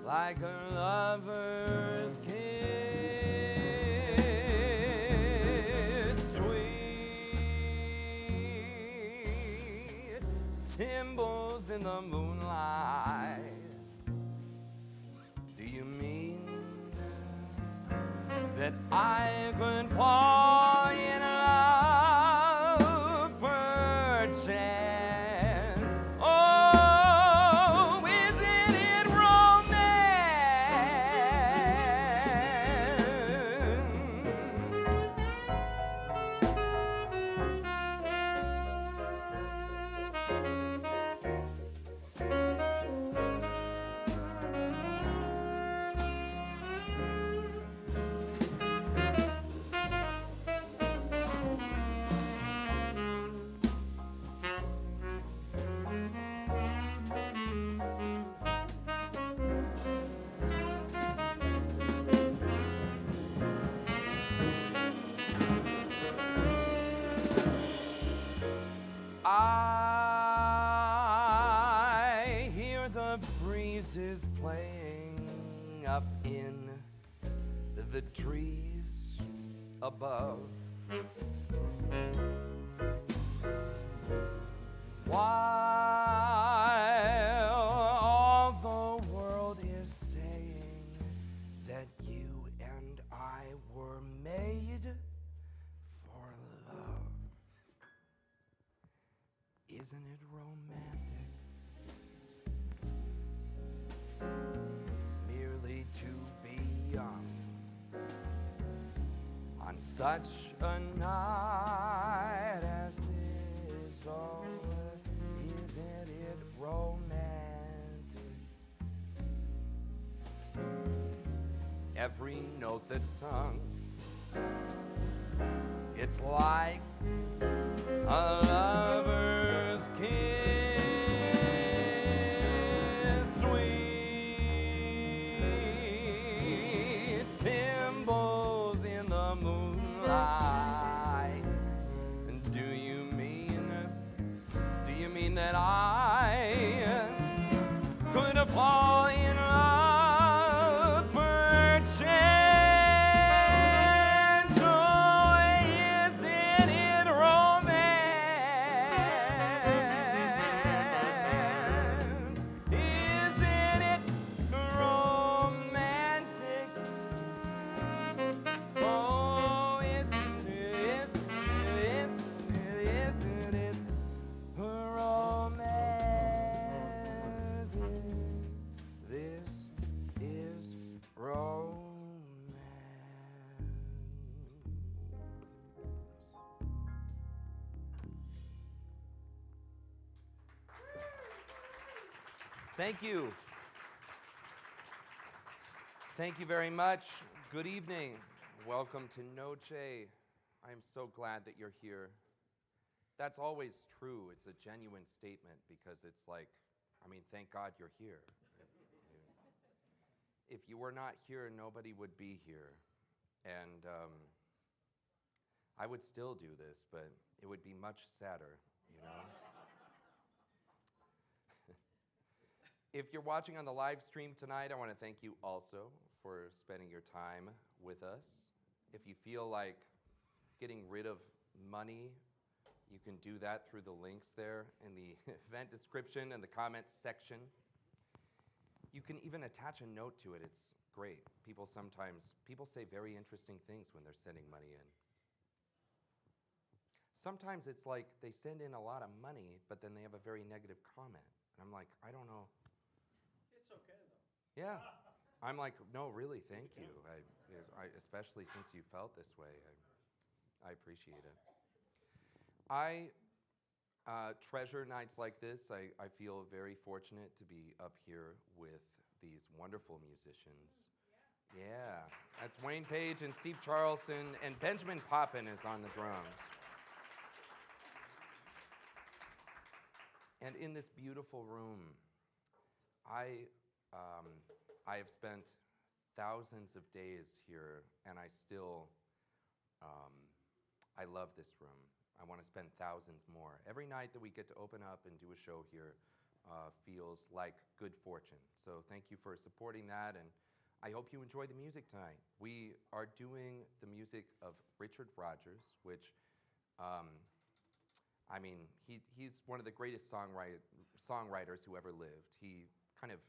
like a lover's kiss, sweet symbols in the moonlight. Do you mean that I could fall in love perchance? Oh, isn't it I hear the breezes playing up in the trees above. While all the world is saying that you and I were made for love. Isn't it romantic? Merely to be young on such a night as this. Oh, isn't it romantic? Every note that's sung, it's like a lover's kiss, sweet symbols in the moonlight. And do you mean that I could fall in love perchance? Oh, isn't it romance? Isn't it romantic? Oh, isn't it romantic? This is romance. Thank you. Thank you very much. Good evening. Welcome to Noce. I am so glad that you're here. That's always true. It's a genuine statement because it's like, thank God you're here. If you were not here, nobody would be here. And I would still do this, but it would be much sadder, you know? If you're watching on the live stream tonight, I want to thank you also for spending your time with us. If you feel like getting rid of money, you can do that through the links there in the event description and the comments section. You can even attach a note to it. It's great. People say very interesting things when they're sending money in. Sometimes it's like they send in a lot of money, but then they have a very negative comment. And I'm like, I don't know. It's okay, though. Yeah. I'm like, no, really, thank you. I especially since you felt this way, I appreciate it. I treasure nights like this. I feel very fortunate to be up here with these wonderful musicians. Yeah, that's Wayne Page and Steve Charleston, and Benjamin Poppin is on the drums. And in this beautiful room, I have spent thousands of days here, and I still, I love this room. I want to spend thousands more. Every night that we get to open up and do a show here, feels like good fortune. So thank you for supporting that, and I hope you enjoy the music tonight. We are doing the music of Richard Rodgers, which, I mean, he's one of the greatest songwriters who ever lived. He kind of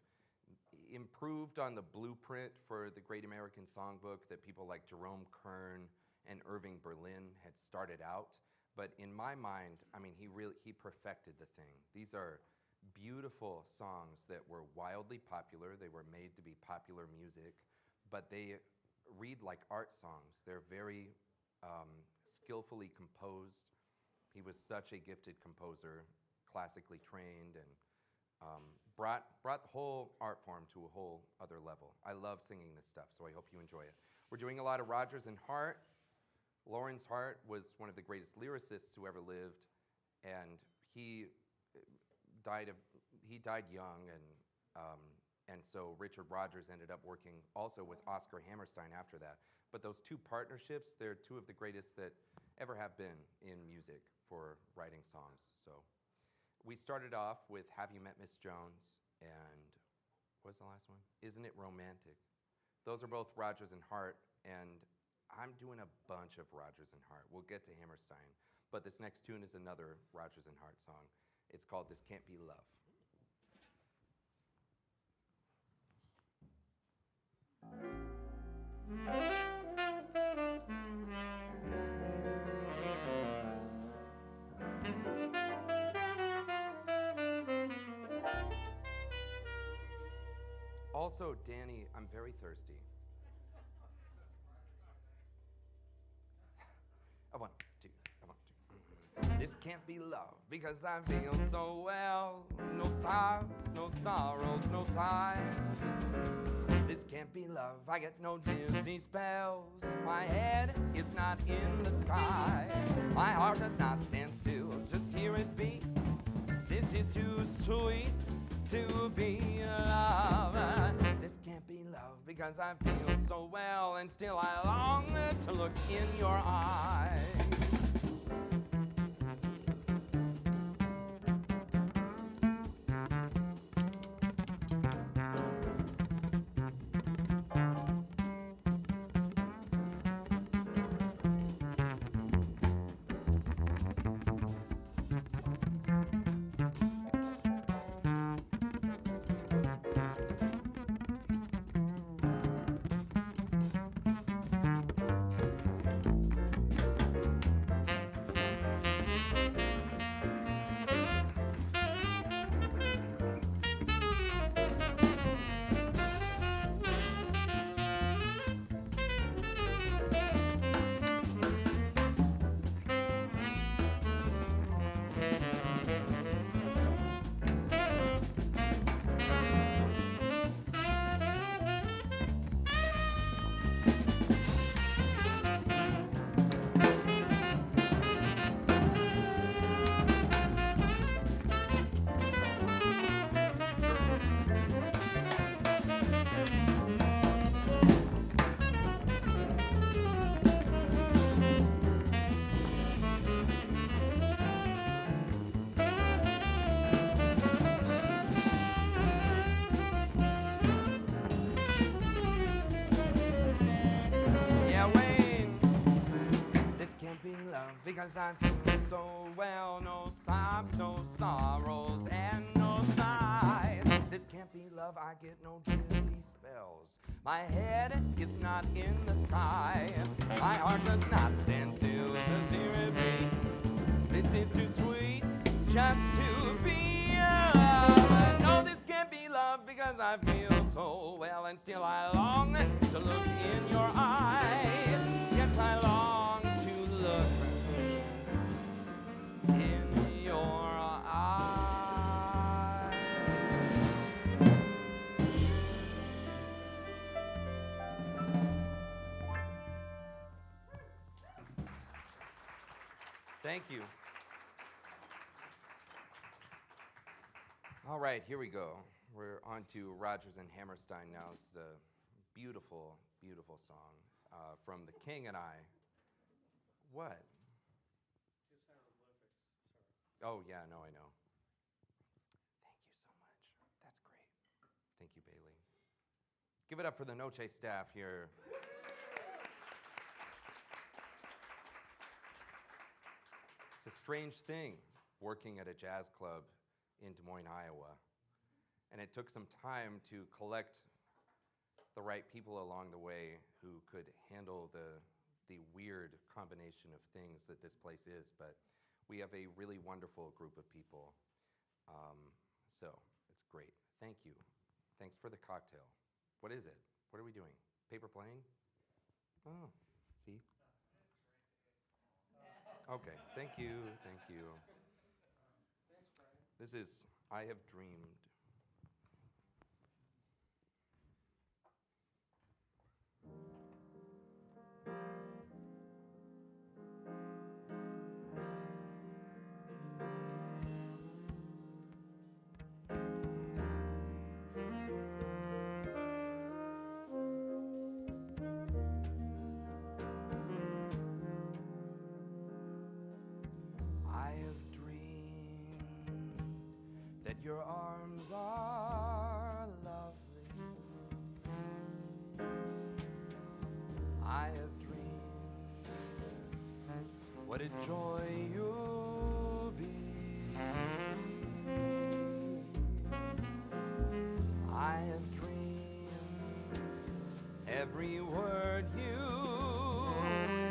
improved on the blueprint for the Great American Songbook that people like Jerome Kern and Irving Berlin had started out. But in my mind, I mean, he perfected the thing. These are beautiful songs that were wildly popular. They were made to be popular music, but they read like art songs. They're very skillfully composed. He was such a gifted composer, classically trained, and brought the whole art form to a whole other level. I love singing this stuff, so I hope you enjoy it. We're doing a lot of Rodgers and Hart. Lawrence Hart was one of the greatest lyricists who ever lived, and he died young, and so Richard Rodgers ended up working also with Oscar Hammerstein after that. But those two partnerships, they're two of the greatest that ever have been in music for writing songs. So we started off with Have You Met Miss Jones, and what was the last one? Isn't It Romantic? Those are both Rodgers and Hart, and I'm doing a bunch of Rodgers and Hart. We'll get to Hammerstein, but this next tune is another Rodgers and Hart song. It's called This Can't Be Love. Also, Danny, I'm very thirsty. I want to. This can't be love because I feel so well. No sighs, no sorrows, no sighs. This can't be love. I get no dizzy spells. My head is not in the sky. My heart does not stand still. Just hear it beat. This is too sweet to be love. This can't be love because I feel so well, and still I long to look in your eyes. Because I feel so well, no sobs, no sorrows, and no sighs. This can't be love, I get no dizzy spells. My head is not in the sky. My heart does not stand still to hear it beat. This is too sweet just to be love. No, this can't be love because I feel so well, and still I long to look in your eyes. Yes, I long to look in your eyes. Thank you. All right, here we go. We're on to Rodgers and Hammerstein now. This is a beautiful, beautiful song from The King and I. What? Oh, yeah, no, I know. Thank you so Thank you, Bailey. Give it up for the Noce staff here. It's a strange thing working at a jazz club in Des Moines, Iowa. And it took some time to collect the right people along the way who could handle the weird combination of things that this place is. But we have a really wonderful group of people. So it's great. Thank you. Thanks for the cocktail. What is it? What are we doing? Paper plane? Oh, see? Okay, thank you, thank you. Thanks, Brian. This is I Have Dreamed. Your arms are lovely. I have dreamed what a joy you'll be. I have dreamed every word you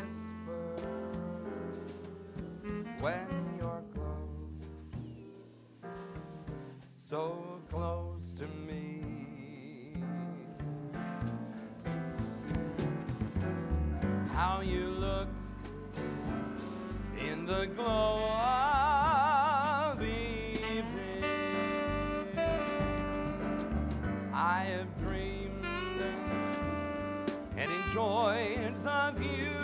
whisper when you're so close to me. How you look in the glow of evening. I have dreamed and enjoyed the view.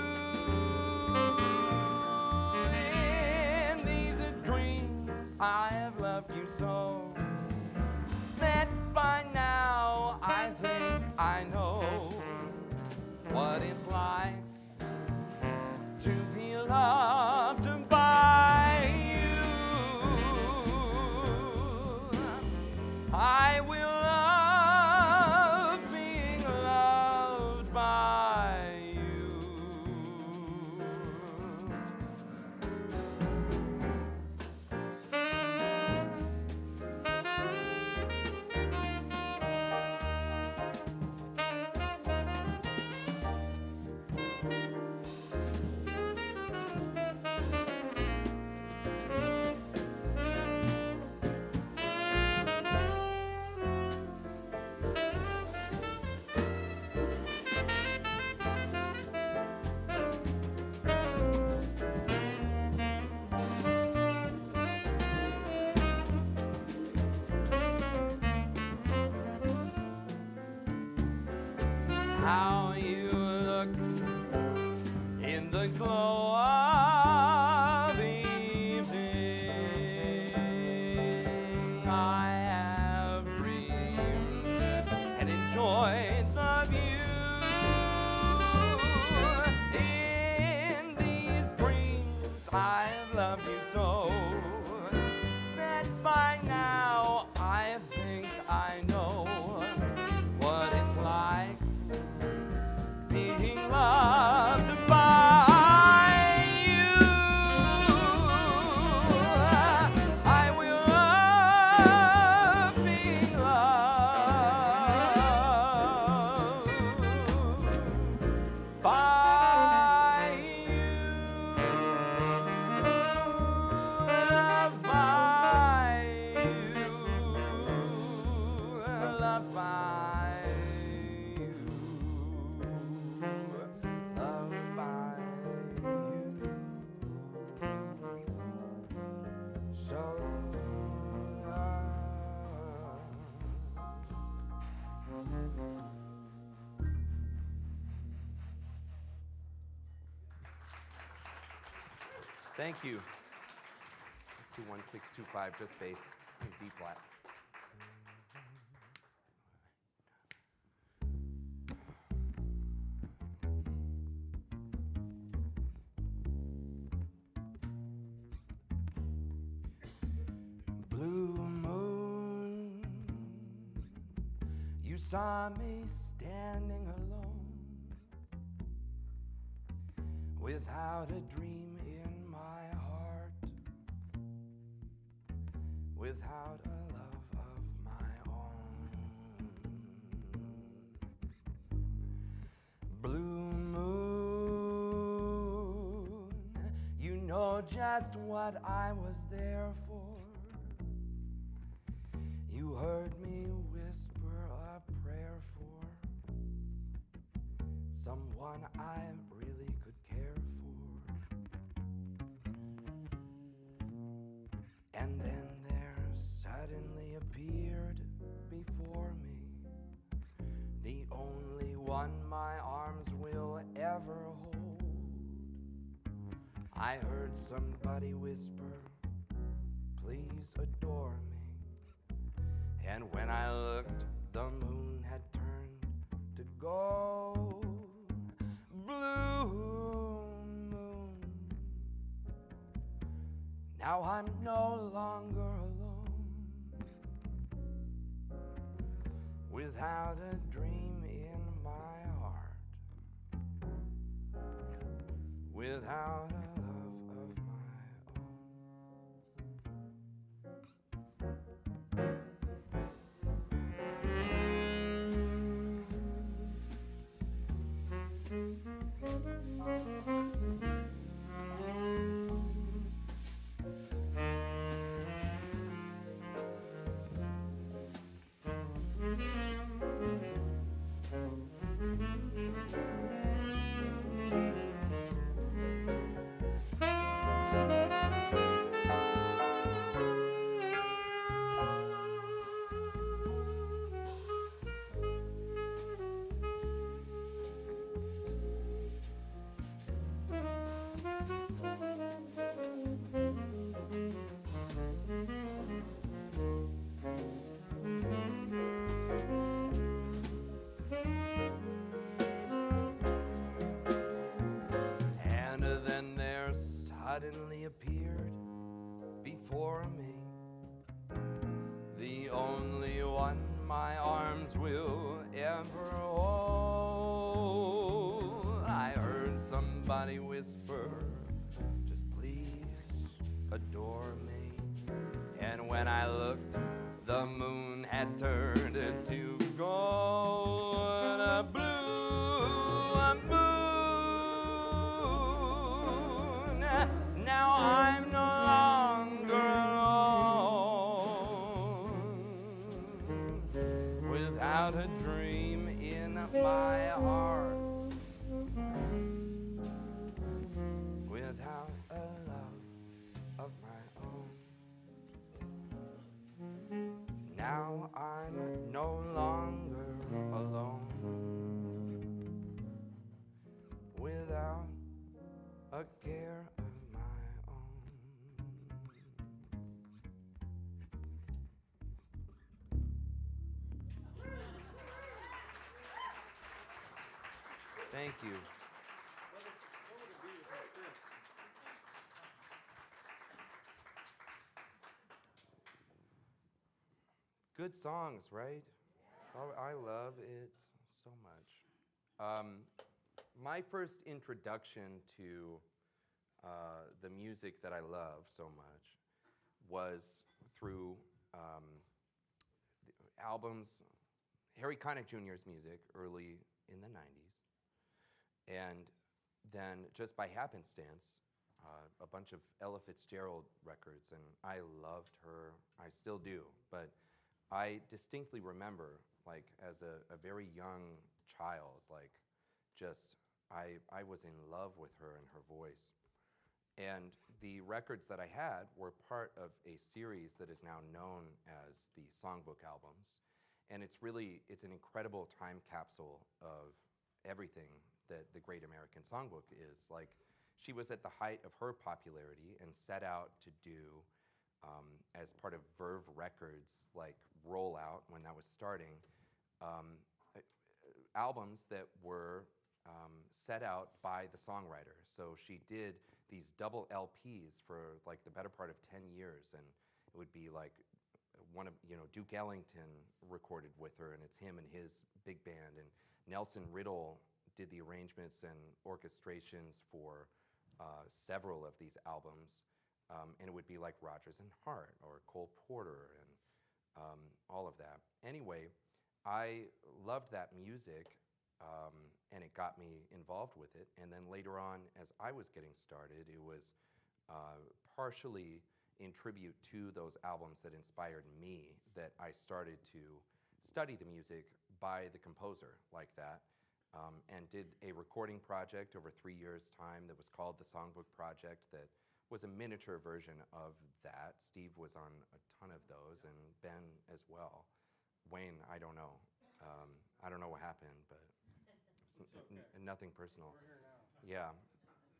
In these dreams I have loved you so that by now I think I know what it's like to be loved by you. I will love being loved by you. How you look in the glow of evening. I have dreamed and enjoyed the view. In these dreams I have loved you so that by now I think I know what it's like being loved by you. I will love being loved by you. Loved by you. Loved by you. Loved by you. So thank you. Let's do 1625, just bass and D flat. Blue moon saw me standing alone, without a dream in my heart, without a love of my own. Blue moon, you know just what I was there for. You heard me whisper a prayer for someone I really could care for. And then there suddenly appeared before me the only one my arms will ever hold. I heard somebody whisper, please adore me. And when I looked, the moon had turned to gold. Blue moon, now I'm no longer alone, without a dream in my heart, without a love of my own. Suddenly appeared before me the only one my arms will ever hold. I heard somebody whisper, just please adore me. And when I looked, the moon had turned into gold. A blue moon. Now I'm no longer alone, without a dream in my heart, without a love of my own. Now I'm no longer alone, without a care of my own. Thank you. What would it be without this? Good songs, right? So I love it so much. My first introduction to the music that I love so much was through the albums, Harry Connick Jr.'s music early in the 90s. And then just by happenstance, a bunch of Ella Fitzgerald records, and I loved her, I still do, but I distinctly remember, like, as a very young child, like, just, I was in love with her and her voice. And the records that I had were part of a series that is now known as the Songbook Albums. And it's an incredible time capsule of everything that the Great American Songbook is. Like, she was at the height of her popularity and set out to do, as part of Verve Records, like, rollout when that was starting, albums that were set out by the songwriter. So she did these double LPs for like the better part of 10 years, and it would be like one of, Duke Ellington recorded with her, and it's him and his big band. And Nelson Riddle did the arrangements and orchestrations for several of these albums. And it would be like Rodgers and Hart or Cole Porter and all of that. Anyway, I loved that music, and it got me involved with it. And then later on, as I was getting started, it was partially in tribute to those albums that inspired me that I started to study the music by the composer like that, and did a recording project over 3 years' time that was called the Songbook Project that was a miniature version of that. Steve was on a ton of those, and Ben as well. Wayne, I don't know. I don't know what happened, but It's okay. nothing personal. We're here now. Yeah,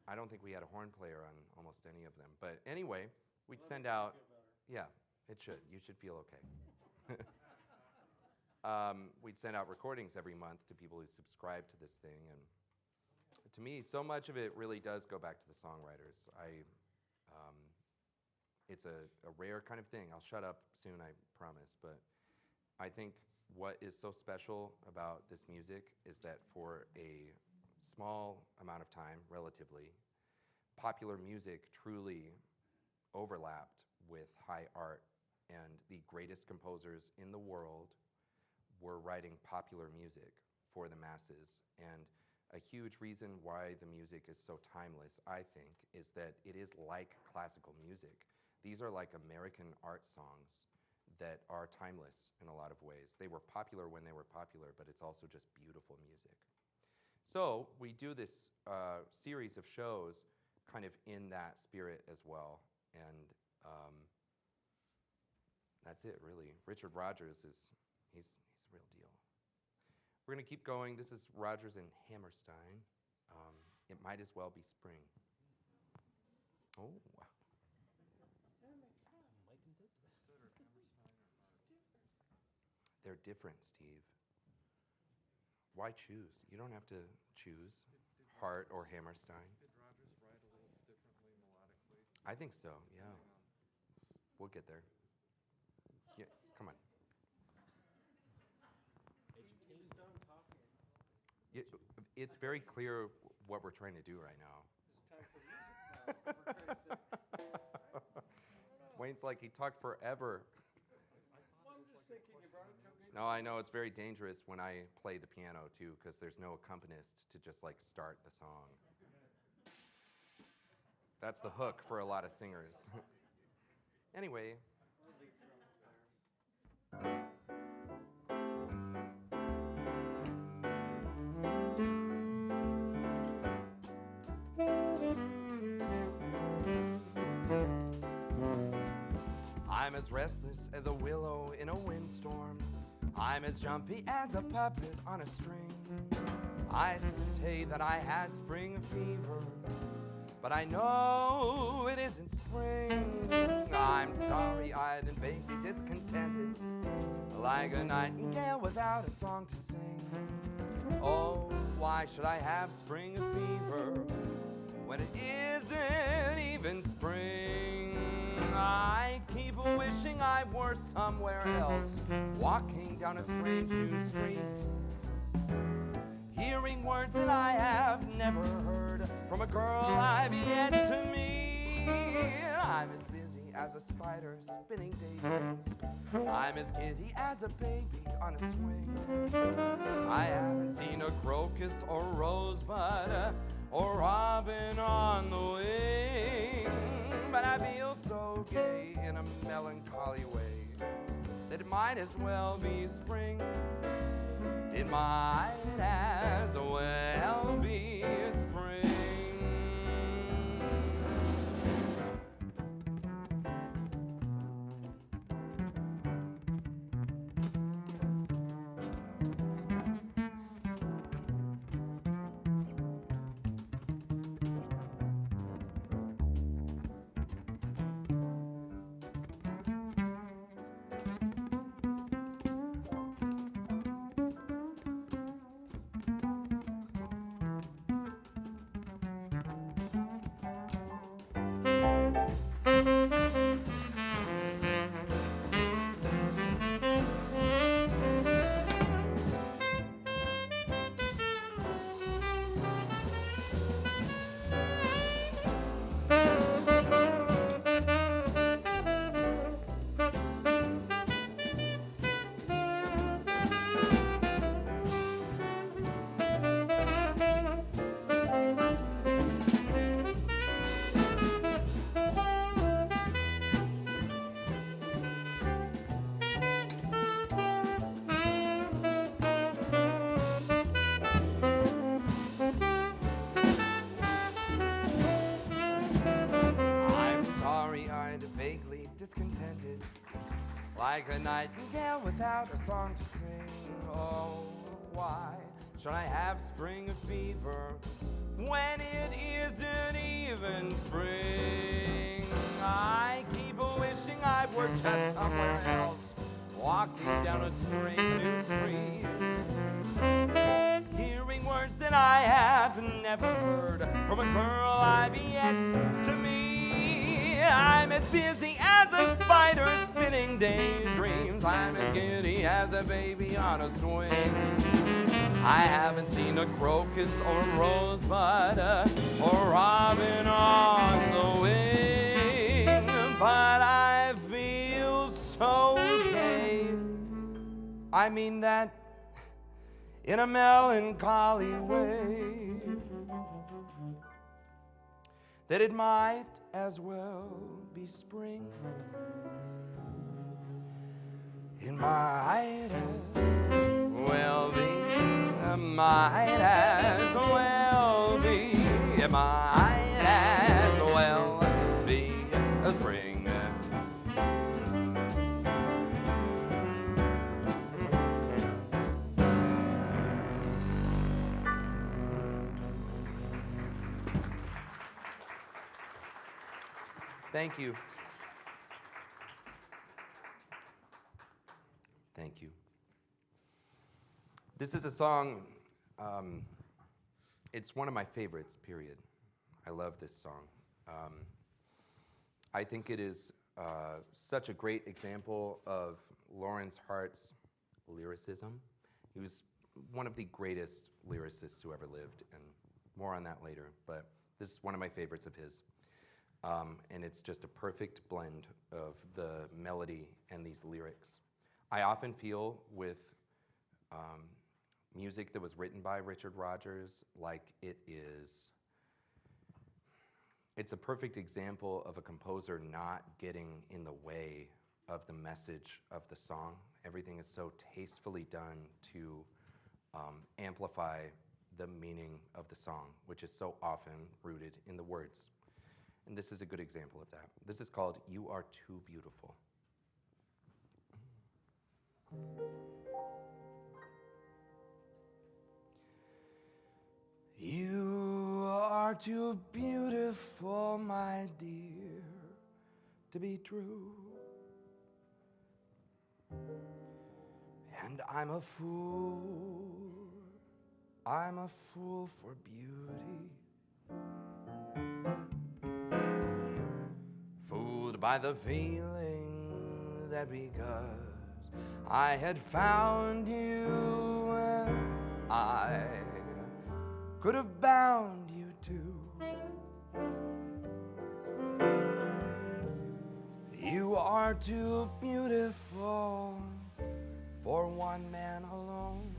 I don't think we had a horn player on almost any of them. But anyway, we'd Well, send that makes out, me feel better. yeah, it should. You should feel okay. We'd send out recordings every month to people who subscribe to this thing. And to me, so much of it really does go back to the songwriters. It's a rare kind of thing. I'll shut up soon, I promise. But I think what is so special about this music is that for a small amount of time, relatively, popular music truly overlapped with high art, and the greatest composers in the world were writing popular music for the masses. And a huge reason why the music is so timeless, I think, is that it is like classical music. These are like American art songs that are timeless in a lot of ways. They were popular when they were popular, but it's also just beautiful music. So we do this series of shows kind of in that spirit as well. And that's it, really. Richard Rodgers he's a real deal. We're going to keep going. This is Rodgers and Hammerstein. It might as well be spring. Oh, wow. They're different, Steve. Why choose? You don't have to choose Hart or Hammerstein. Did Rodgers write a little differently melodically? I think so, yeah. We'll get there. Yeah, come on. Just done talking. It's very clear what we're trying to do right now. It's time for music now, for Christ's sakes. Wayne's like, he talked forever. Well, I'm just thinking you brought it to me. No, I know it's very dangerous when I play the piano too, because there's no accompanist to just like start the song. That's the hook for a lot of singers. Anyway. Or lead trumpet players. I'm as restless as a willow in a windstorm. I'm as jumpy as a puppet on a string. I'd say that I had spring fever, but I know it isn't spring. I'm starry-eyed and vaguely discontented, like a nightingale without a song to sing. Oh, why should I have spring fever when it isn't even spring? I keep wishing I were somewhere else, walking down a strange new street, hearing words that I have never heard from a girl I've yet to meet. I'm as busy as a spider spinning daydreams. I'm as giddy as a baby on a swing. I haven't seen a crocus or rosebud or robin on the wing, but I feel so gay in a melancholy way that it might as well be spring. It might as well be spring. like a nightingale without a song to sing. Oh, why should I have spring fever when it isn't even spring? I keep wishing I were just somewhere else, walking down a strange new street, hearing words that I have never heard from a girl I've yet to meet. I'm as busy as a spider spinning daydreams. I'm as giddy as a baby on a swing. I haven't seen a crocus or a rosebud or robin on the wing, but I feel so gay. I mean that in a melancholy way, that it might as well be spring. It might as well be, it might as well be, it might as well be a spring. Thank you. Thank you. This is a song, it's one of my favorites, period. I love this song. I think it is such a great example of Lawrence Hart's lyricism. He was one of the greatest lyricists who ever lived, and more on that later, but this is one of my favorites of his. And it's just a perfect blend of the melody and these lyrics. I often feel with music that was written by Richard Rodgers like it's a perfect example of a composer not getting in the way of the message of the song. Everything is so tastefully done to amplify the meaning of the song, which is so often rooted in the words. And this is a good example of that. This is called You Are Too Beautiful. You are too beautiful, my dear, to be true. And I'm a fool for beauty. By the feeling that because I had found you, I could have bound you too. You are too beautiful for one man alone,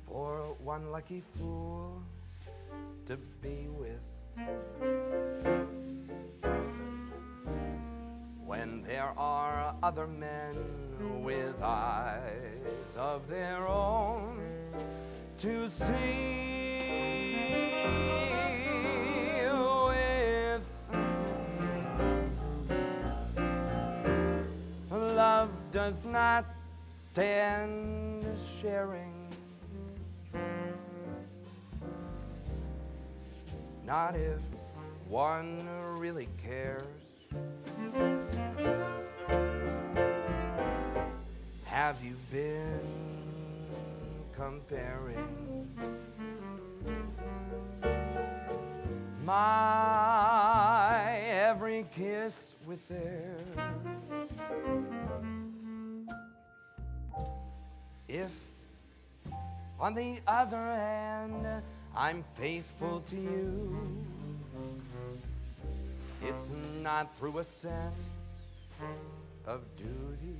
for one lucky fool to be with. When there are other men with eyes of their own to see with, love does not stand sharing, not if one really cares. Have you been comparing my every kiss with theirs? If, on the other hand, I'm faithful to you, it's not through a sense of duty.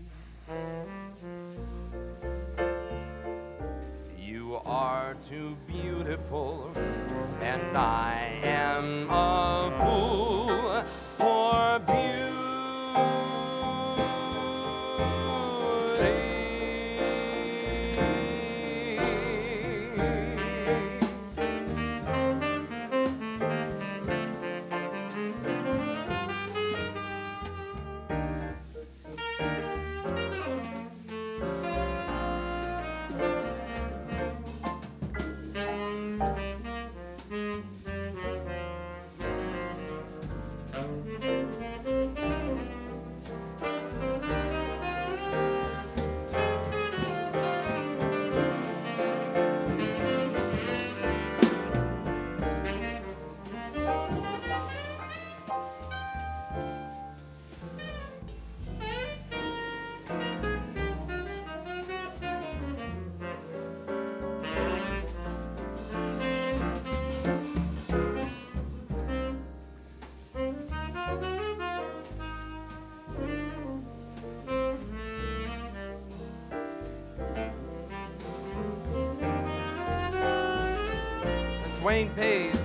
You are too beautiful, and I am a fool for beauty. Wayne Page.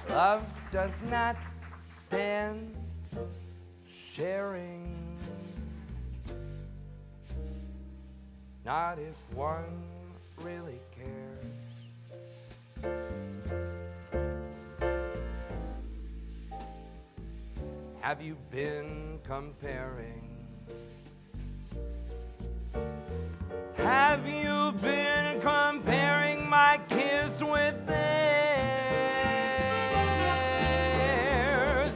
Love does not stand sharing, not if one really cares. Have you been comparing? Have you been comparing my kiss with theirs?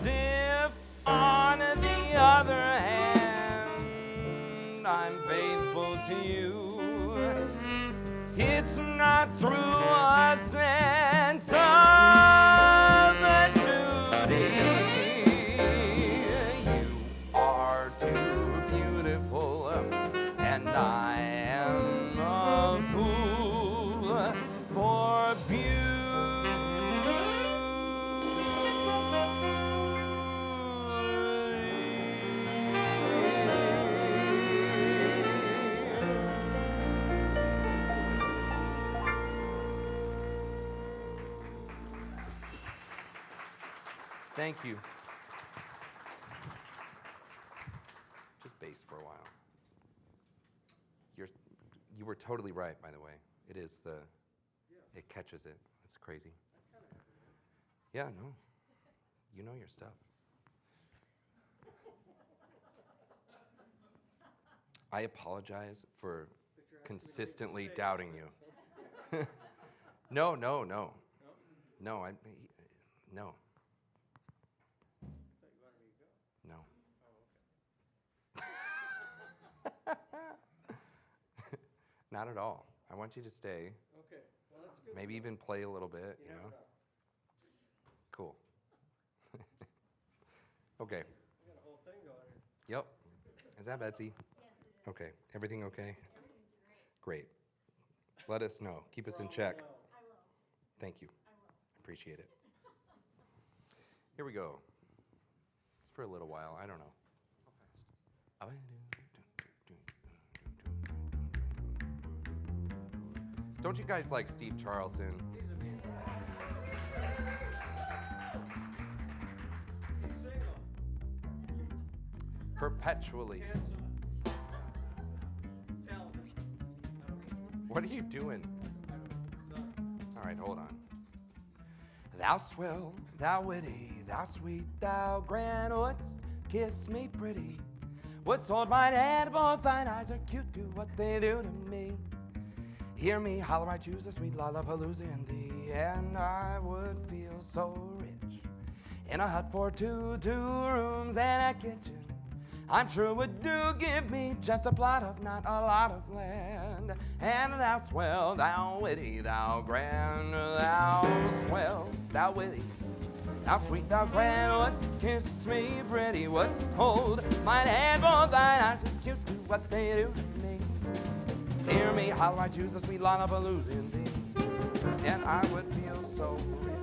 If on the other hand I'm faithful to you, it's not through a sense of duty. You are too beautiful, and I am a fool for Thank you. Just bass for a while. You were totally right, by the way. It is it catches it. It's crazy. Yeah, no. You know your stuff. I apologize for consistently doubting you. No. No, no. No? No. I thought you wanted me to go. No. Oh, okay. Not at all. I want you to stay. Okay. Well, that's good. Maybe even play a little bit, You you never know? know. Cool. Okay. We got a whole thing going here. Yep. Is that Betsy? Yes, it is. Okay. Everything okay? Everything's great. Great. Let us know. Keep us in Well, check. no. I will. Thank you. I will. Appreciate it. Here we go. It's for a little while. I don't know. How fast? Don't you guys like Steve Charleston? He's amazing. He's single. Perpetually. Handsome. Talented. I don't know. What are you doing? I don't know. All right, hold on. Thou swell, thou witty, thou sweet, thou grand, what's kiss me pretty? What's hold mine hand, both thine eyes are cute, do what they do to me. Hear me holler, I choose a sweet lollapalooza in thee, and I would feel so rich in a hut for two rooms and a kitchen. I'm sure would do give me just a plot of not a lot of land. And thou swell, thou witty, thou grand, thou swell, thou witty, thou sweet, thou grand, what's kiss me pretty, what's hold mine hand, both thine eyes are cute, do what they do to me. Hear me holler, I choose a sweet lollapalooza in thee, and I would feel so rich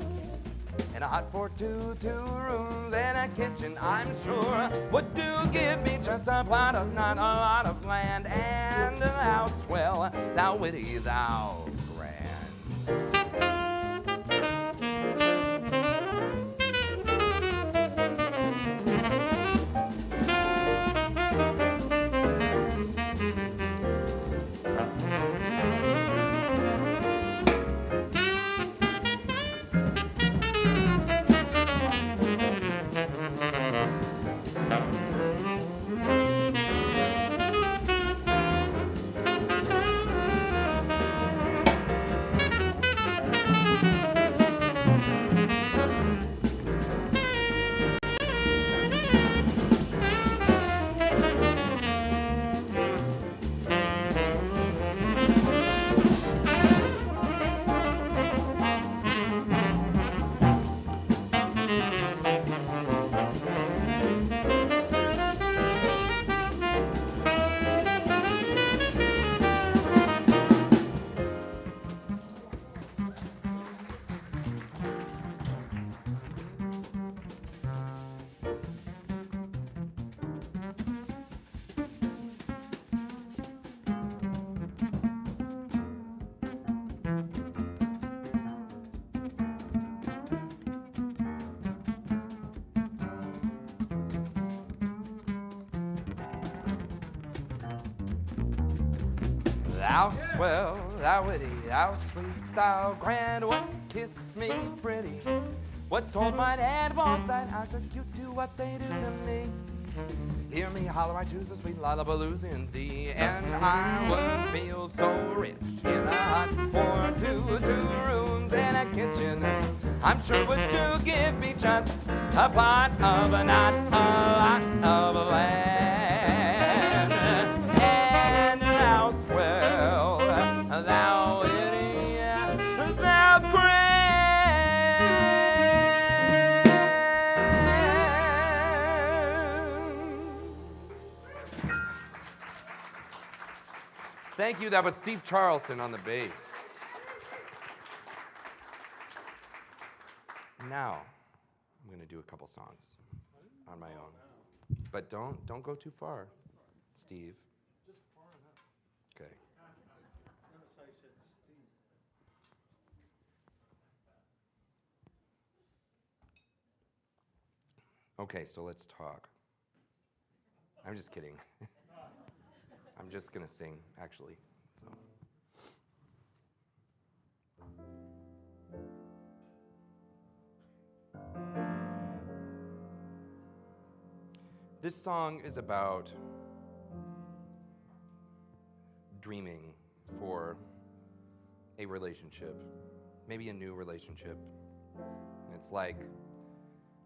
in a hut for two rooms and a kitchen. I'm sure would do give me just a plot of not a lot of land. And thou swell, thou witty, thou grand. Thou swell, thou witty, thou sweet, thou grand, what's kiss me pretty? What's told mine head won't thine eyes are cute to what they do to me? Hear me holler, I choose the sweet lullabies in thee, and I would feel so rich in a hut for two rooms and a kitchen. I'm sure would do give me just a plot of a not a lot of land. And thou swell, thou witty, thou grand. Thank you. That was Steve Charleston on the bass. Now, I'm going to do a couple songs on my own. But don't go too far, Steve. Just far enough. Okay. Notice how you said Steve. Okay, so let's talk. I'm just kidding. I'm just going to sing, actually. So. This song is about dreaming for a relationship, maybe a new relationship. It's like,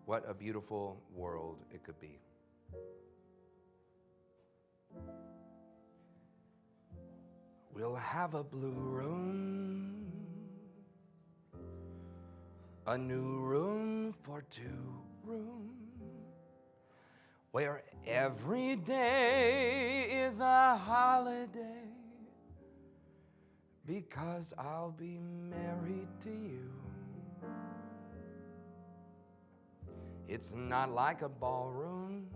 what a beautiful world it could be. We'll have a blue room, a new room for two rooms, where every day is a holiday, because I'll be married to you. It's not like a ballroom,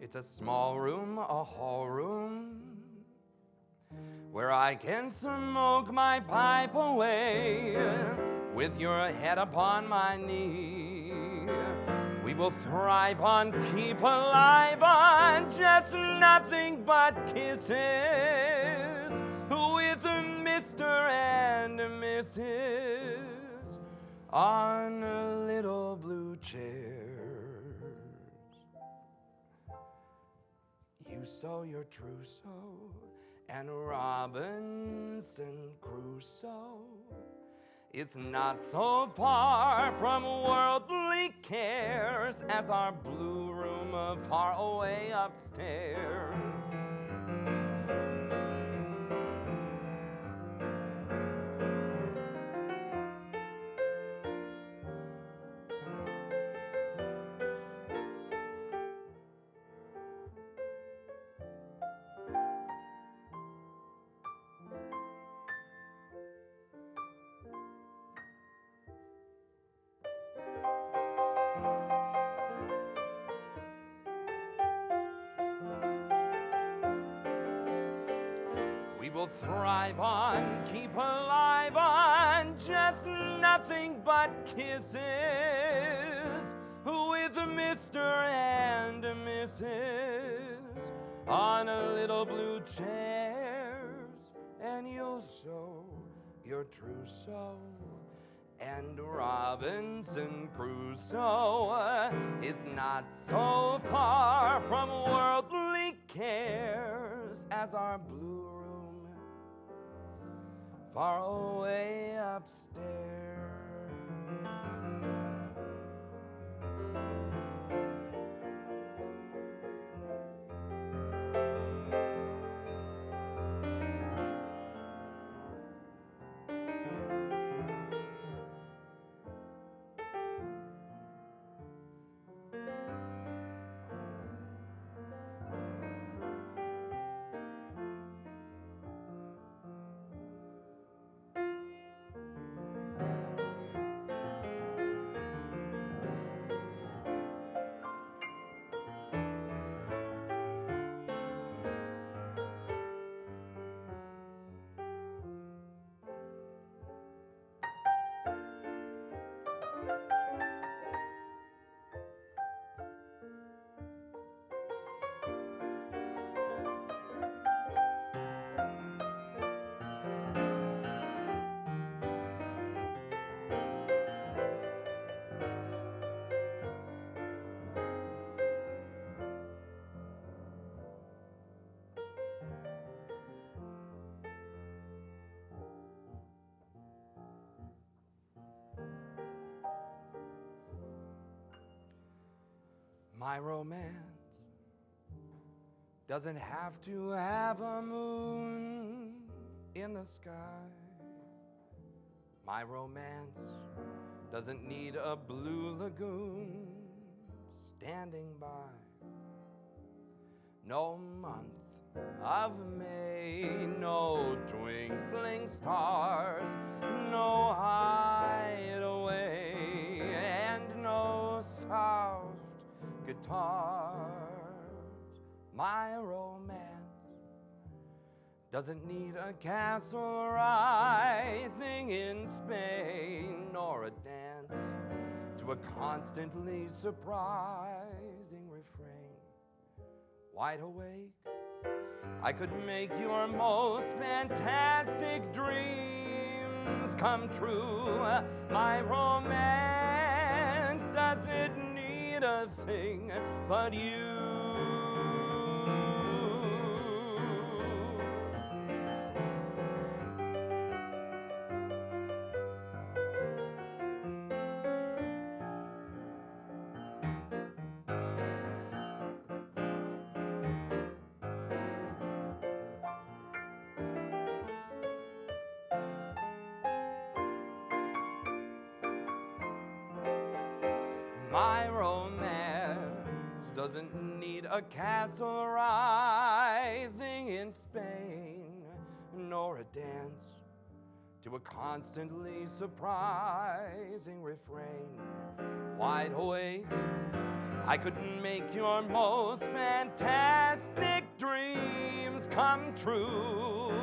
it's a small room, a hall room, where I can smoke my pipe away with your head upon my knee. We will thrive on, keep alive on just nothing but kisses with Mr. and Mrs. on little blue chairs. You sow your trousseau and Robinson Crusoe is not so far from worldly cares as our blue room far away upstairs. We will thrive on, keep alive on just nothing but kisses with Mr. and Mrs. on a little blue chairs, and you'll sow your trousseau. And Robinson Crusoe is not so far from worldly cares as our blue room far away upstairs. My romance doesn't have to have a moon in the sky. My romance doesn't need a blue lagoon standing by. No month of May, no twinkling stars, no hideaway, and no soft guitars. My romance doesn't need a castle rising in Spain, nor a dance to a constantly surprising refrain. Wide awake, I could make your most fantastic dreams come true. My romance doesn't need a thing but you. My romance doesn't need a castle rising in Spain, nor a dance to a constantly surprising refrain. Wide awake, I could make your most fantastic dreams come true.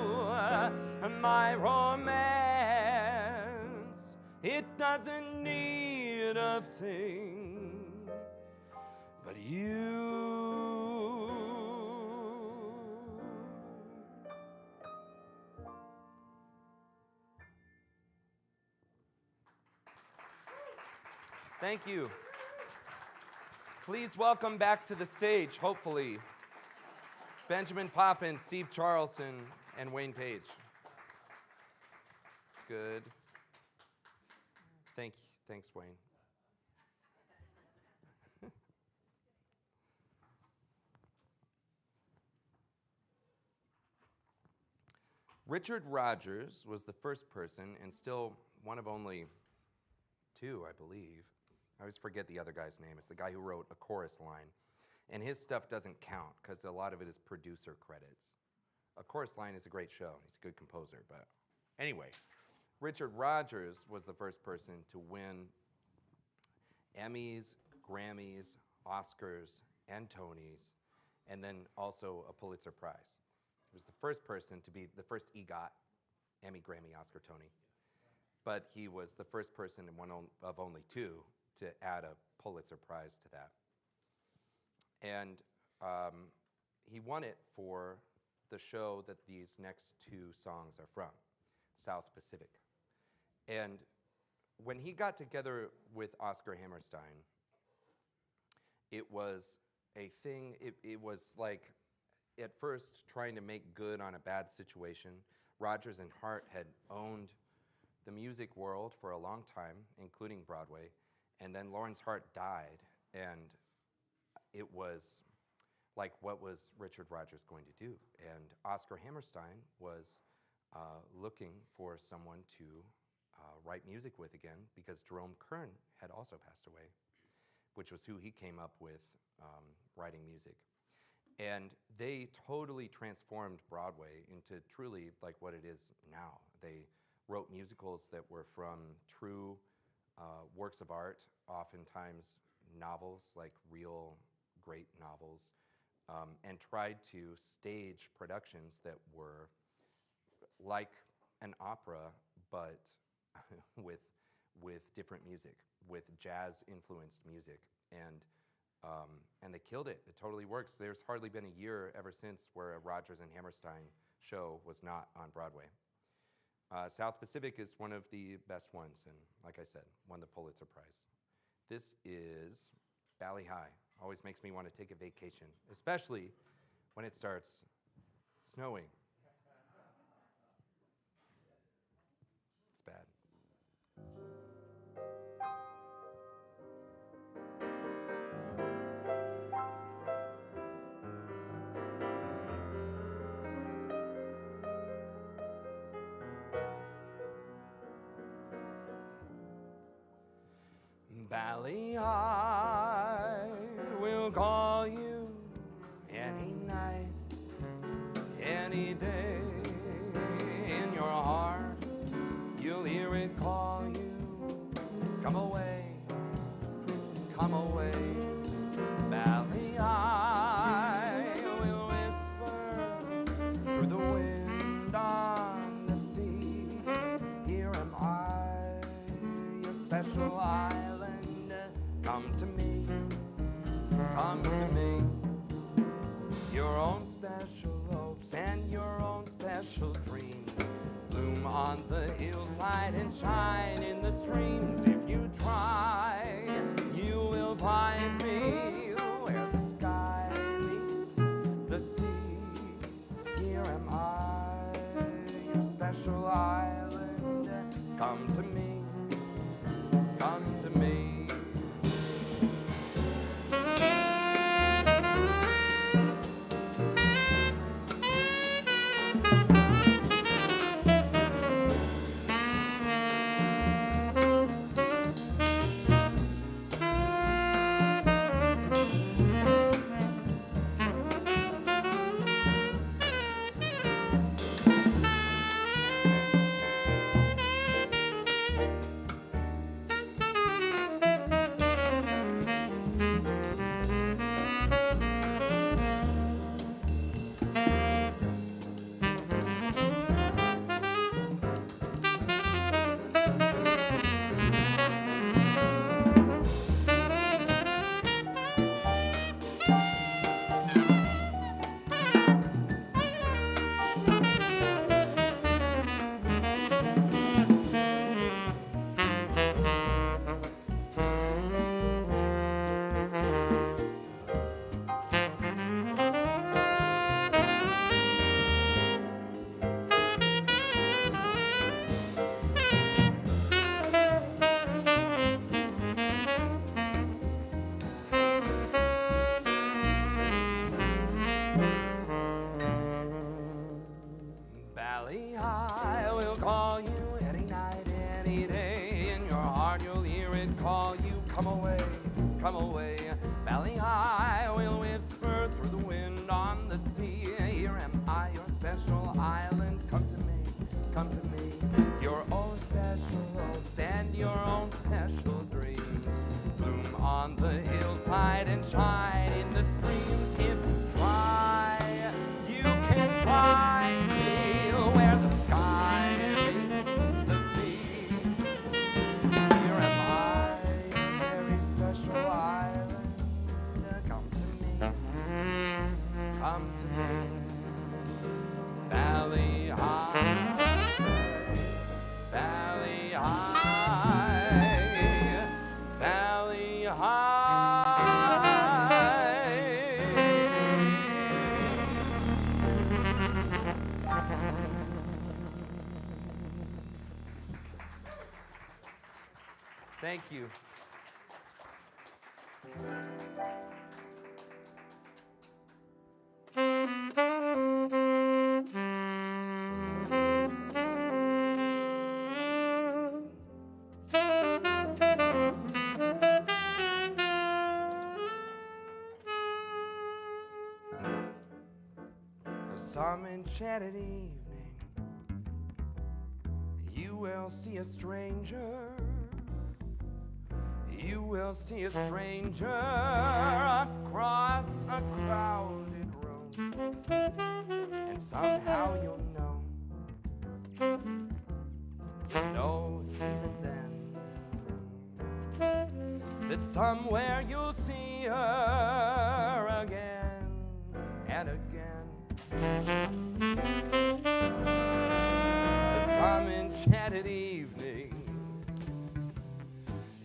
My romance, it doesn't need a thing but you. Thank you. Please welcome back to the stage, hopefully, Benjamin Poppin, Steve Charlson, and Wayne Page. It's good. Thank you. Thanks, Wayne. Richard Rodgers was the first person, and still one of only two, I believe. I always forget the other guy's name. It's the guy who wrote a chorus line. And his stuff doesn't count because a lot of it is producer credits. A Chorus Line is a great show. He's a good composer. But anyway, Richard Rodgers was the first person to win Emmys, Grammys, Oscars, and Tonys, and then also a Pulitzer Prize. He was the first person to be the first EGOT, Emmy, Grammy, Oscar, Tony. But he was the first person and one of only two to add a Pulitzer Prize to that. And he won it for the show that these next two songs are from, South Pacific. And when he got together with Oscar Hammerstein, it was a thing, it was like, at first, trying to make good on a bad situation. Rodgers and Hart had owned the music world for a long time, including Broadway, and then Lawrence Hart died, and it was like, what was Richard Rodgers going to do? And Oscar Hammerstein was looking for someone to write music with again, because Jerome Kern had also passed away, which was who he came up with writing music. And they totally transformed Broadway into truly like what it is now. They wrote musicals that were from true works of art, oftentimes novels, like real great novels, and tried to stage productions that were like an opera, but with different music, with jazz-influenced music. And they killed it. It totally works. There's hardly been a year ever since where a Rodgers and Hammerstein show was not on Broadway. South Pacific is one of the best ones, and like I said, won the Pulitzer Prize. This is Valley High. Always makes me want to take a vacation, especially when it starts snowing. It's bad. Valley, I will call you any night, any day. In your heart, you'll hear it call you. Come away, come away. Valley, I will whisper through the wind on the sea. Here am I, your special island. Come to me, come to me. Your own special hopes and your own special dreams bloom on the hillside and shine in the streams. If you try, you will find me where the sky meets the sea. Here am I, your special island. Come to me, come to me. Come away, Valley, I will whisper through the wind on the sea. Here am I, your special island. Come to me, come to me. Your own special hopes and your own special dreams bloom on the hillside and shine in the streams. If you try, you can find me where the sky meets the sea. Here am I, very special island. Come to me, come to me. Valley high, valley high, valley high. Thank you. Some enchanted evening, you will see a stranger. You will see a stranger across a crowded room, and somehow you'll know even then, that somewhere you'll see her again and again. Some enchanted evening,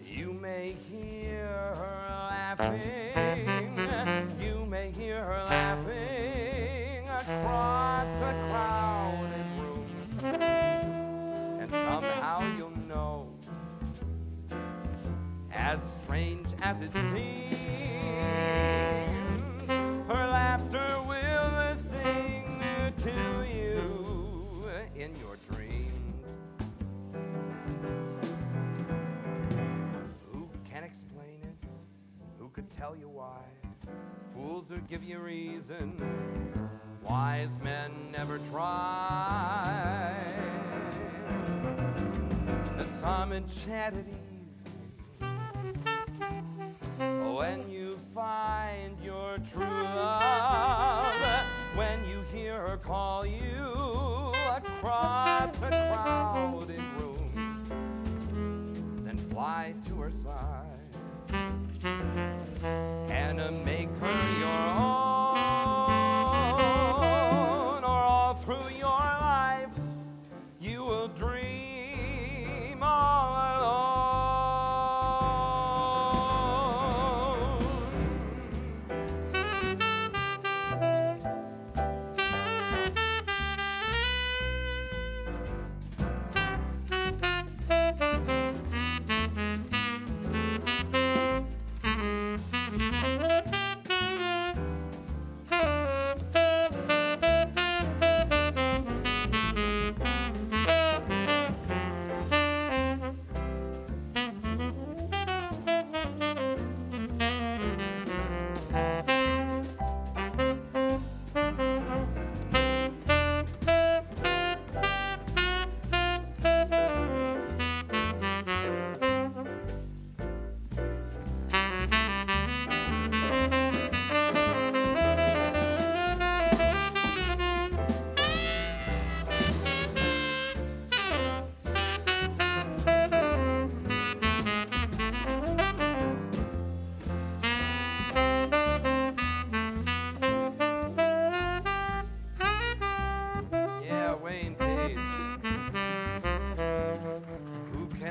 you may hear her laughing. You may hear her laughing across a crowded room, and somehow you'll know, as strange as it seems, her laughter will sing to you in your dreams. Who can explain tell you why. Fools who give you reasons, wise men never try. Some enchanted evening, when you find your true love, when you hear her call you across a crowded room, then fly to her side and make her your own, or all through your life you will dream all alone.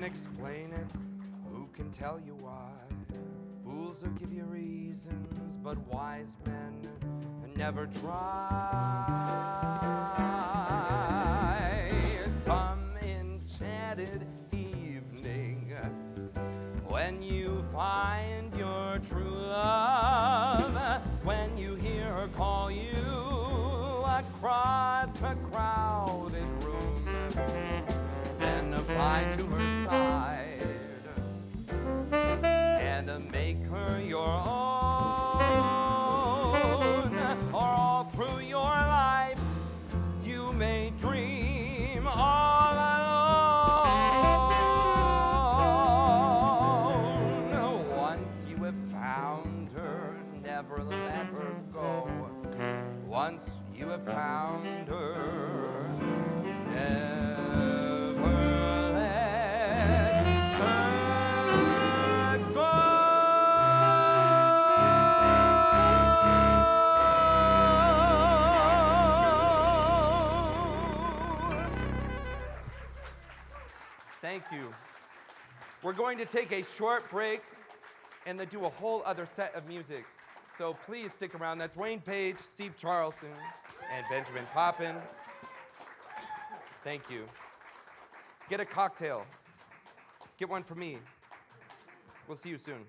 Explain it, who can tell you why? Fools will give you reasons, but wise men never try. Some enchanted evening, when you find your true love, when you hear her call you across a crowded room, then fly to her side and make her your own, or all through your life you may dream all alone. Once you have found her, never let her go. Once you have found her, never Thank you. We're going to take a short break and then do a whole other set of music. So please stick around. That's Wayne Page, Steve Charleston, and Benjamin Poppin. Thank you. Get a cocktail. Get one for me. We'll see you soon.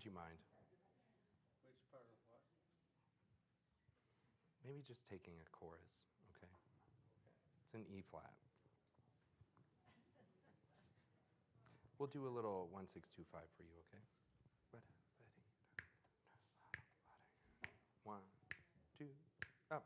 Would you mind? Which part of what? Maybe just taking a chorus, okay? It's an E flat. We'll do a little 1-6-2-5 for you, okay? Ready? 1, 2, up.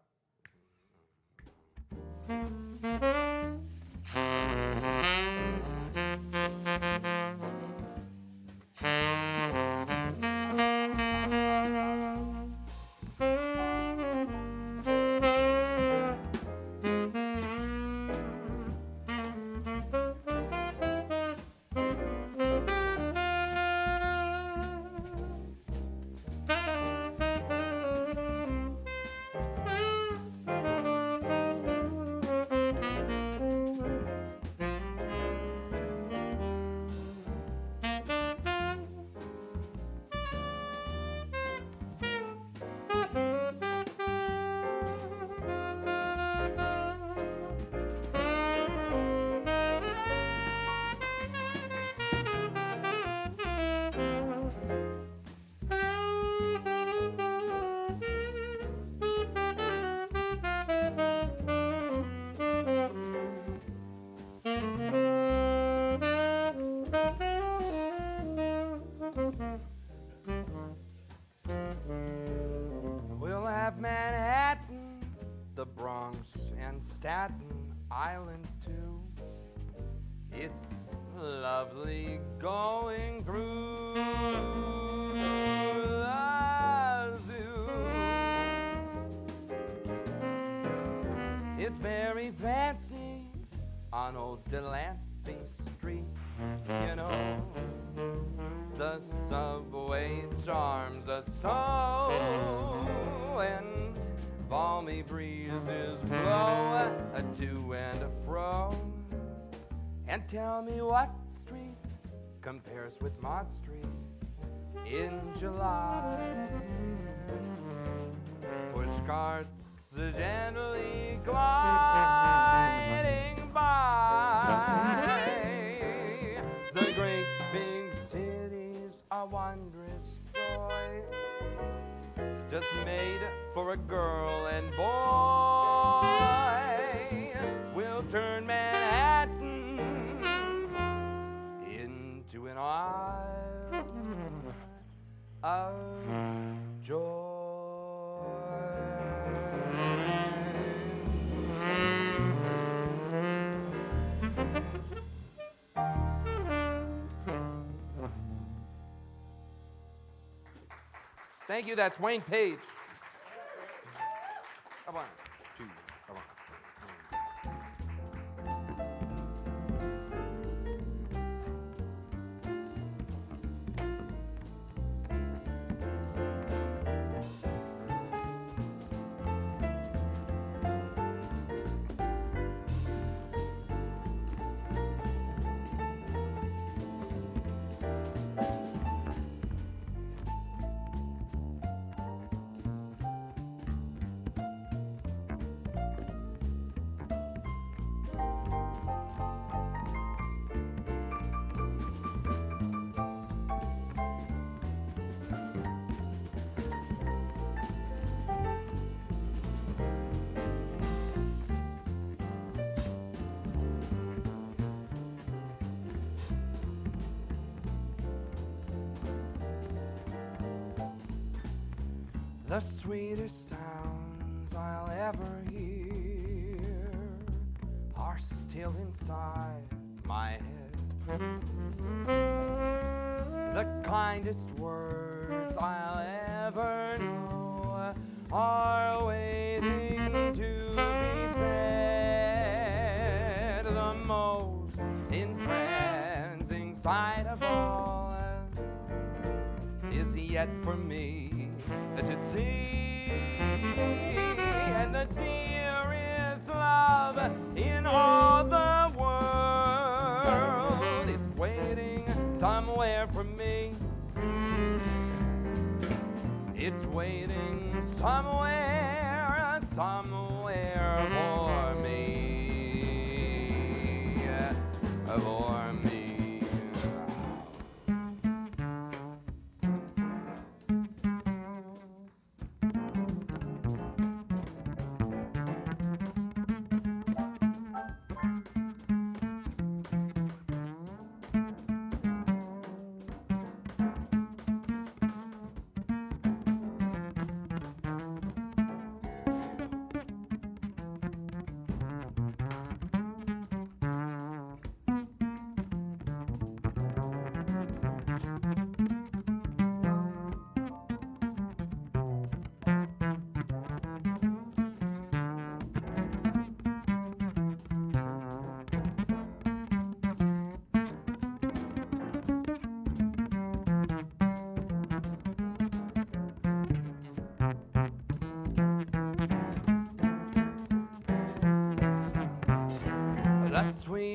We'll have Manhattan, the Bronx, and Staten Island too. It's lovely going through the zoo. It's very fancy on old Delancey Street, you know. The subway charms us so, and balmy breezes blow to and fro. And tell me what street compares with Mott Street in July. Push carts gently gliding by. The great big city's a wondrous toy, just made for a girl and boy. We'll turn Manhattan into an isle of joy. Thank you. That's Wayne Page. Come on. 2. Come on. The sweetest sounds I'll ever hear are still inside my head. The kindest words I'll ever know are waiting to be said. The most entrancing sight of all is yet for me to see, and the dearest love in all the world is waiting somewhere for me. It's waiting somewhere, somewhere for me, for me.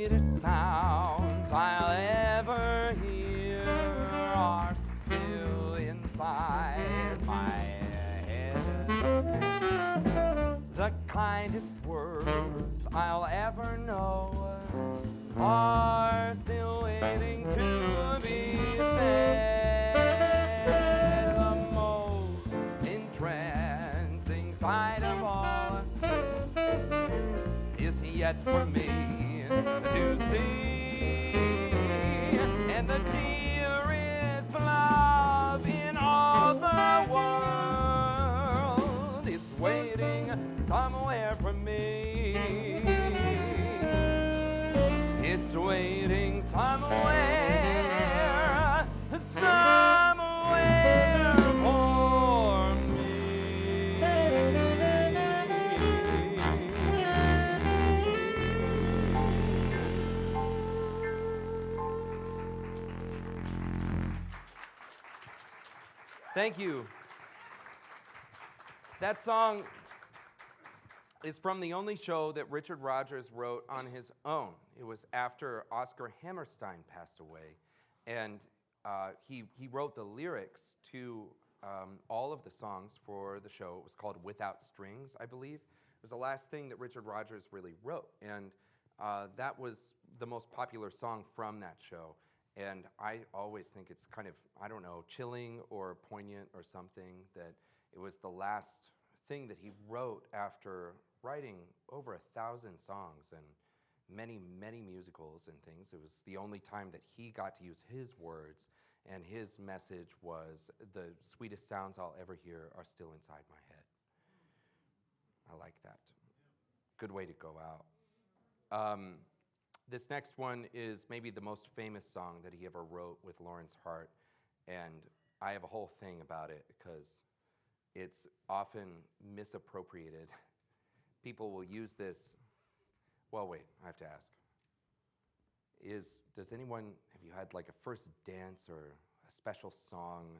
sweetest sounds I'll ever hear are still inside my head. The kindest words I'll ever know are still waiting to be said. The most entrancing sight of all is yet for me to see, and the dearest love in all the world is waiting somewhere for me. It's waiting somewhere, somewhere for me. Thank you. That song is from the only show that Richard Rodgers wrote on his own. It was after Oscar Hammerstein passed away, and he wrote the lyrics to all of the songs for the show. It was called Without Strings, I believe. It was the last thing that Richard Rodgers really wrote, and that was the most popular song from that show. And I always think it's kind of, I don't know, chilling or poignant or something that it was the last thing that he wrote after writing over 1,000 songs and many, many musicals and things. It was the only time that he got to use his words, and his message was, the sweetest sounds I'll ever hear are still inside my head. I like that. Good way to go out. This next one is maybe the most famous song that he ever wrote with Lawrence Hart, and I have a whole thing about it because it's often misappropriated. People will use this. Well, wait, I have to ask. Does anyone, have you had like a first dance or a special song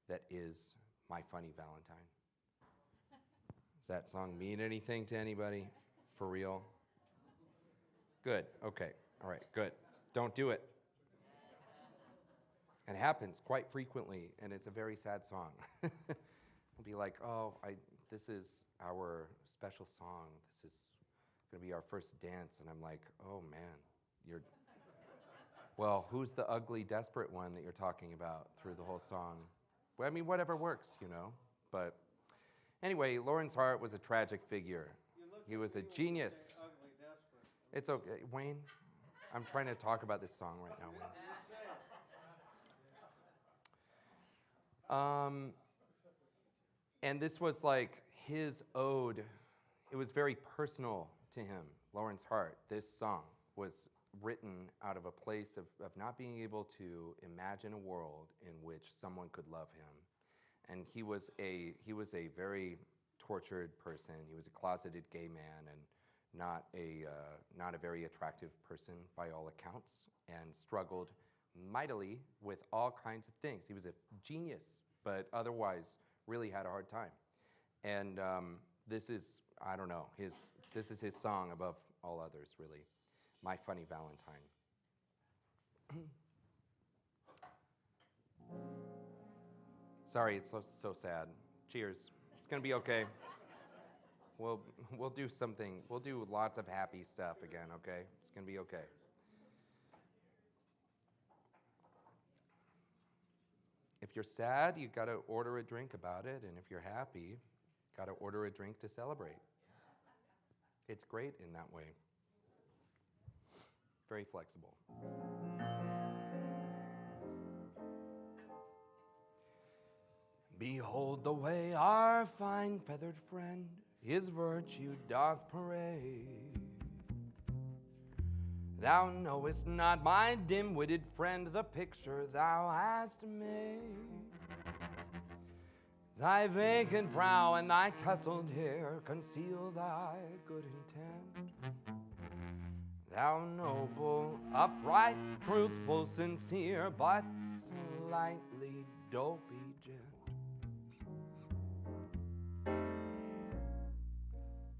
that is My Funny Valentine? Does that song mean anything to anybody? For real? Good, okay, all right, good. Don't do it. It happens quite frequently, and it's a very sad song. We'll be like, oh, this is our special song. This is gonna be our first dance, and I'm like, oh man, well, who's the ugly, desperate one that you're talking about through the whole song? Well, I mean, whatever works, you know, but anyway, Lawrence Hart was a tragic figure. He was a genius. Ugly, desperate. It's okay, Wayne, I'm trying to talk about this song right now, Wayne. And this was like his ode. It was very personal to him, Lawrence Hart. This song was written out of a place of not being able to imagine a world in which someone could love him. And he was a very tortured person. He was a closeted gay man and not a very attractive person by all accounts, and struggled mightily with all kinds of things. He was a genius, but otherwise really had a hard time. And this is, I don't know, this is his song above all others, really. My Funny Valentine. Sorry, it's so sad. Cheers. It's gonna be okay. We'll do something. We'll do lots of happy stuff again, okay? It's gonna be okay. If you're sad, you gotta order a drink about it, and if you're happy, gotta order a drink to celebrate. It's great in that way. Very flexible. Behold the way our fine feathered friend his virtue doth parade. Thou knowest not, my dim-witted friend, the picture thou hast made. Thy vacant brow and thy tousled hair conceal thy good intent. Thou noble, upright, truthful, sincere, but slightly dopey gent.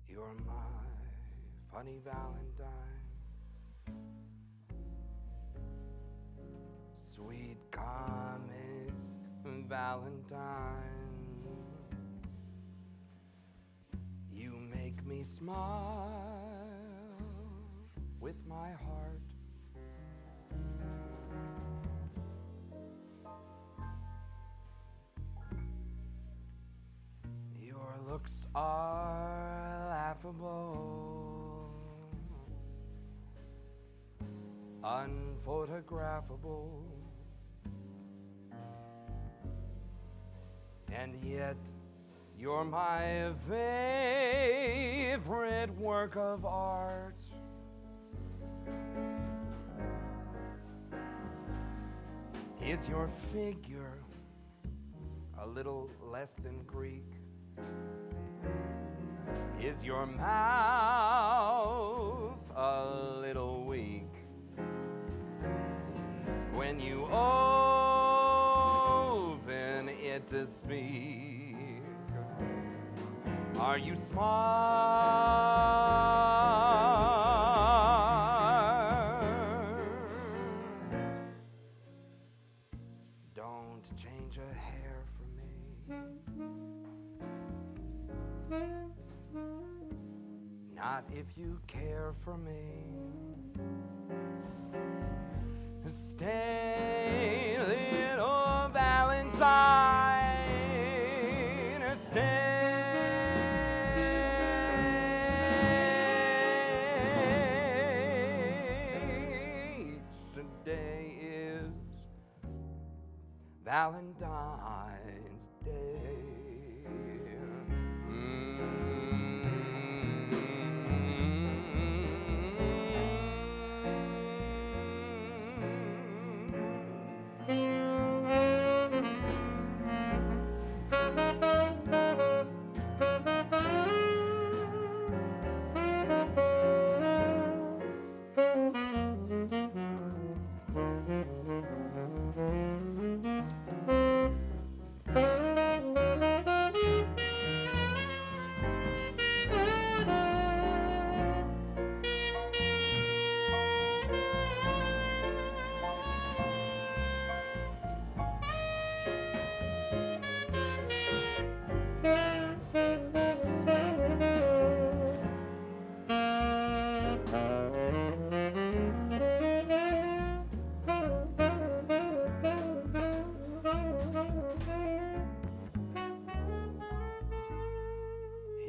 You're my funny Valentine. Sweet comic Valentine, you make me smile with my heart. Your looks are laughable, unphotographable, and yet you're my favorite work of art. Is your figure a little less than Greek? Is your mouth a little weak? When you open it to speak, are you smart? Don't change a hair for me. Not if you care for me. Stay, little Valentine, stay. Today is Valentine's Day.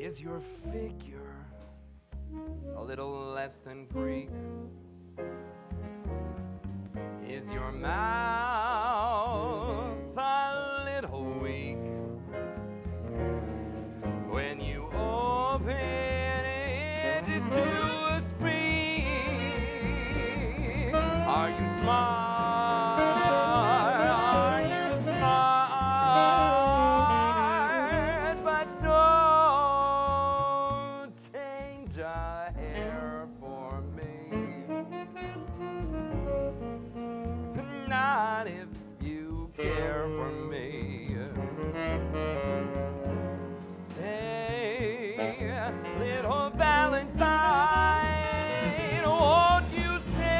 Is your figure a little less than Greek? Is your mouth a little weak? When you open it to speak, are you smart? Are you smart? But don't change a hair for me. Not if you care for me. Stay, little Valentine, won't you stay?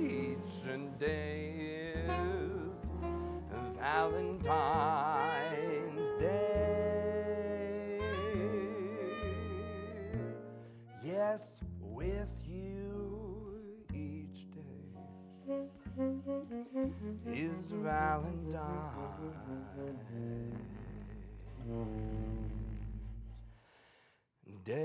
Each day is Valentine's Day. Yes, with you each day is Valentine's Day.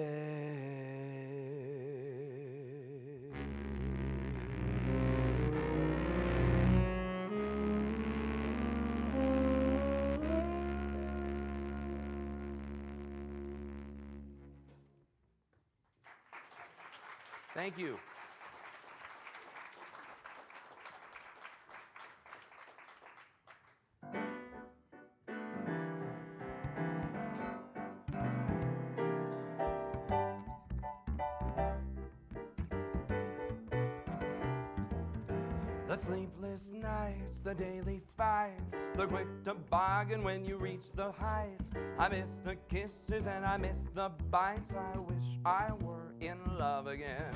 Thank you. The sleepless nights, the daily fights, the quick toboggan when you reach the heights. I miss the kisses and I miss the bites. I wish I were in love again.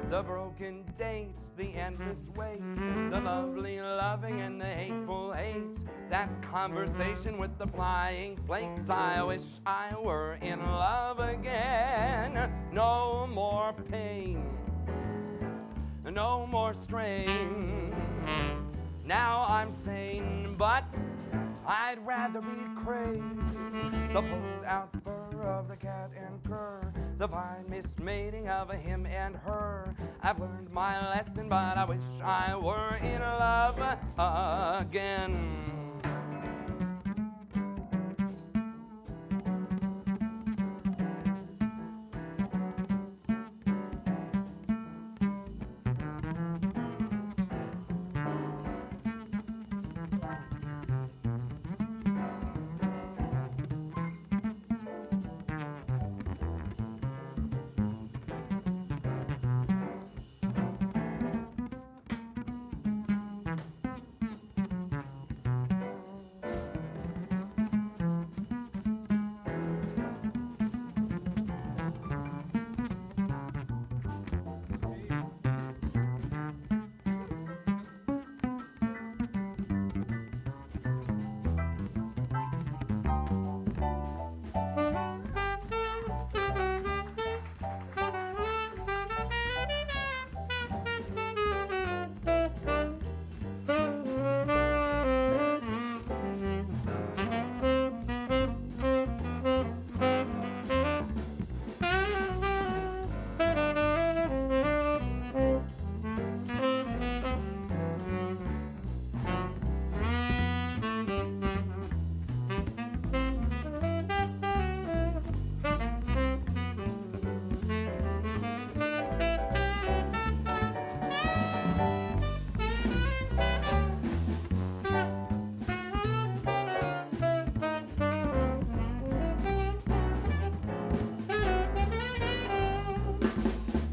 The broken dates, the endless waits, the lovely loving and the hateful hates. That conversation with the flying plates. I wish I were in love again. No more pain, no more strain. Now I'm sane, but I'd rather be crazy. The pulled out fur of the cat and cur, the fine mismating of him and her. I've learned my lesson, but I wish I were in love again.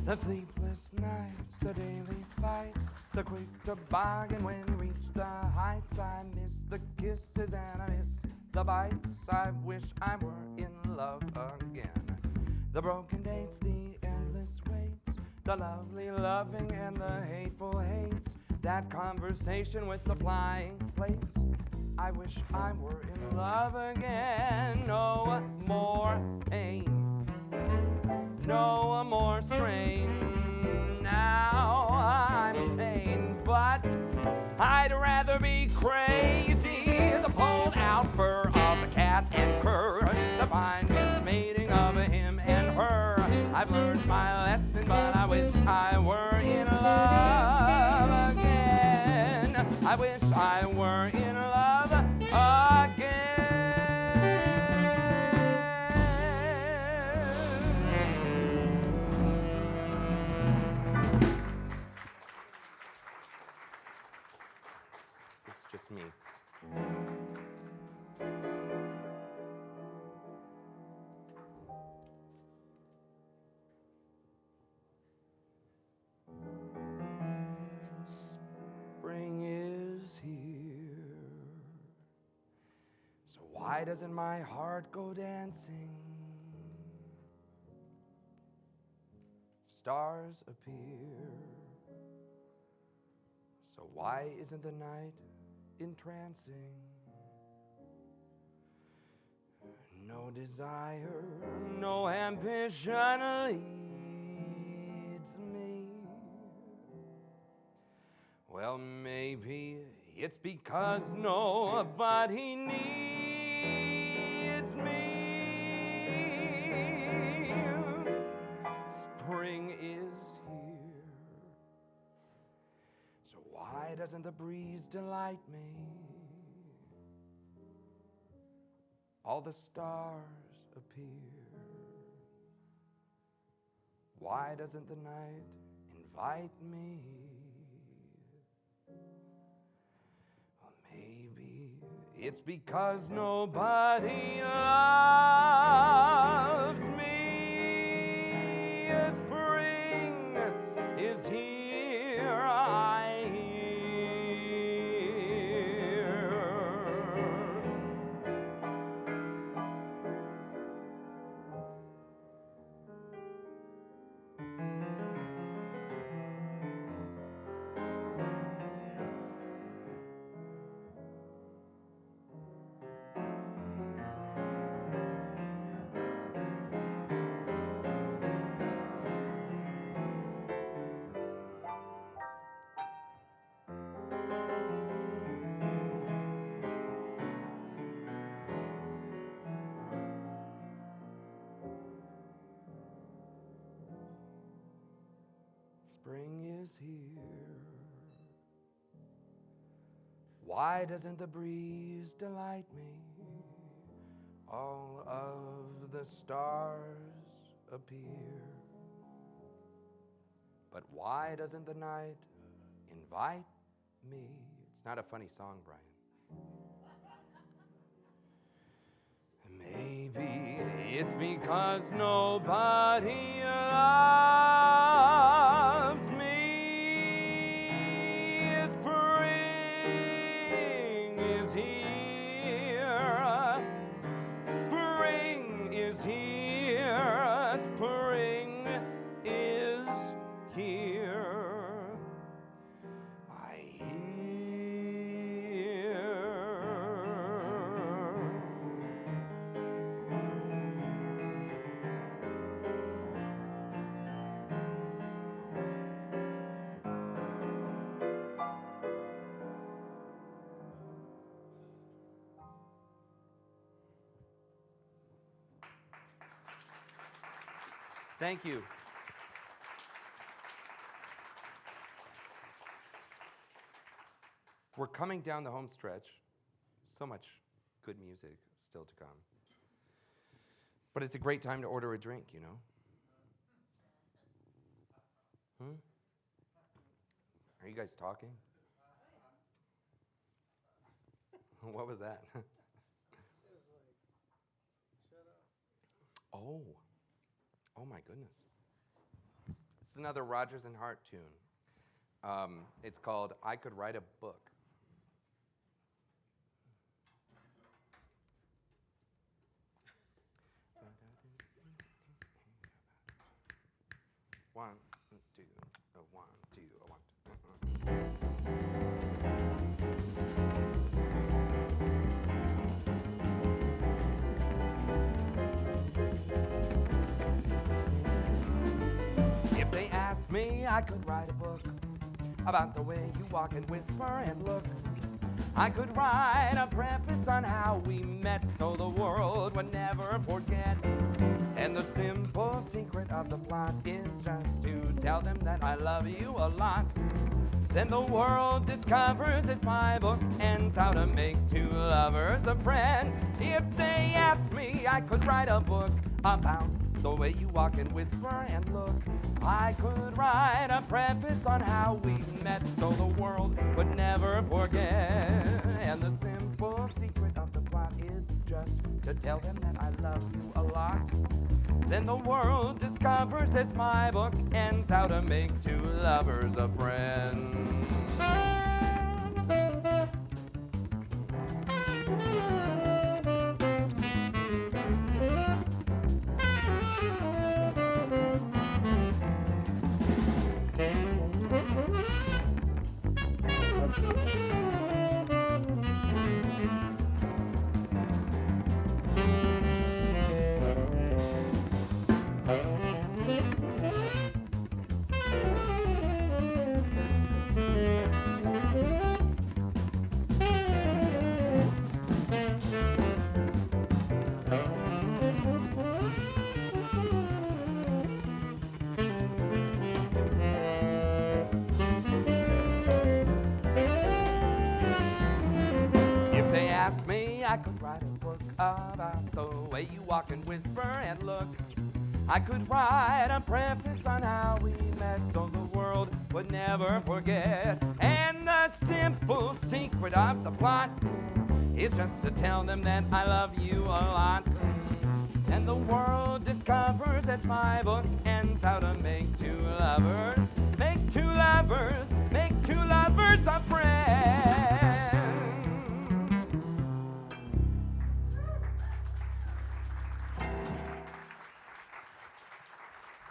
The sleepless nights, the daily fights, the quick toboggan when you reach the heights. I miss the kisses and I miss the bites. I wish I were in love again. The broken dates, the endless waits, the lovely loving and the hateful hates. That conversation with the flying plates. I wish I were in love again. No more pain, no more strain. Now I'm sane, but I'd rather be crazy. The pulled out fur of the cat and cur, the fine mismating of him and her. I've learned my lesson, but I wish I were in love again. I wish I were in love again. It's just me. Spring is here. So why doesn't my heart go dancing? Stars appear. So why isn't the night entrancing? No desire, no ambition leads me. Well, maybe it's because nobody needs me. Spring is here. So why doesn't the breeze delight me? All the stars appear. Why doesn't the night invite me? Well, maybe it's because nobody loves me. Spring is here, I hear spring is here. Why doesn't the breeze delight me? All of the stars appear. But why doesn't the night invite me? It's not a funny song, Brian. Maybe it's because nobody loves me. Spring is here. Spring is here. Spring is here. I hear. Thank you. We're coming down the home stretch. So much good music still to come. But it's a great time to order a drink, you know? Are you guys talking? What was that? It was like, shut up. Oh my goodness. It's another Rodgers and Hart tune. It's called I Could Write a Book. One, two, one, two, one. If they asked me, I could write a book about the way you walk and whisper and look. I could write a preface on how we met so the world would never forget. And the simple secret of the plot is just to tell them that I love you a lot. Then the world discovers it's my book and how to make two lovers of friends. If they asked me, I could write a book about the way you walk and whisper and look. I could write a preface on how we met so the world would never forget. And the simple secret of the plot is just to tell them that I love you a lot. Then the world discovers it's my book and how to make two lovers a friend. I could write a book about the way you walk and whisper and look. I could write a preface on how we met so the world would never forget. And the simple secret of the plot is just to tell them that I love you a lot. And the world discovers it's my book and how to make two lovers a friend.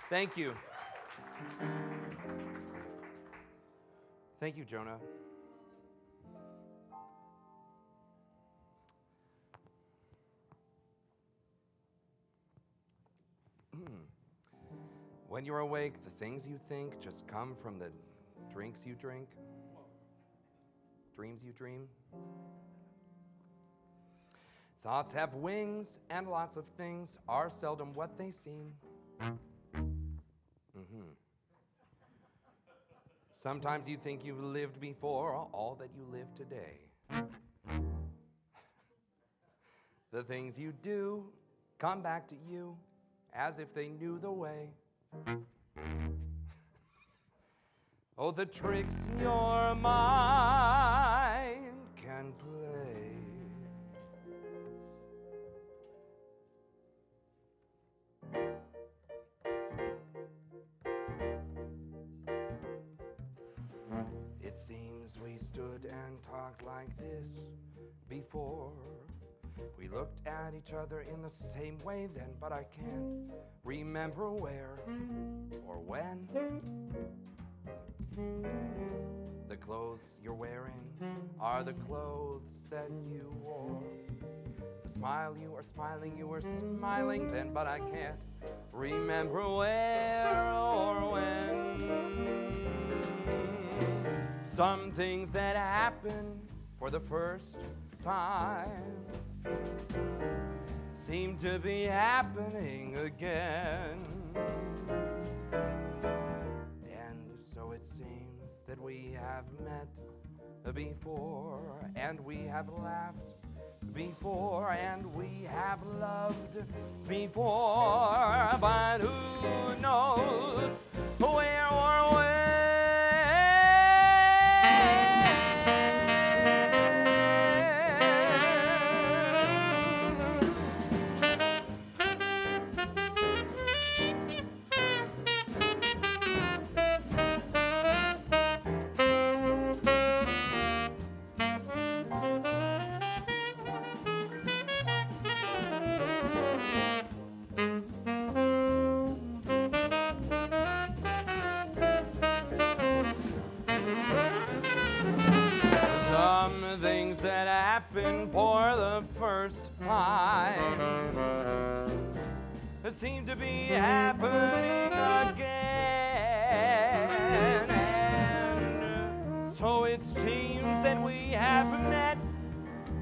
Thank you. Thank you, Jonah. When you're awake, the things you think just come from the drinks you drink, dreams you dream. Thoughts have wings, and lots of things are seldom what they seem. Sometimes you think you've lived before all that you live today. The things you do come back to you as if they knew the way. Oh, the tricks your mind can play. It seems we stood and talked like this before. We looked at each other in the same way then, but I can't remember where or when. The clothes you're wearing are the clothes that you wore. The smile you are smiling, you were smiling then, but I can't remember where or when. Some things that happen for the first time seem to be happening again. And so it seems that we have met before, and we have laughed before, and we have loved before, but who knows where or when. Things that happen for the first time seem to be happening again. And so it seems that we have met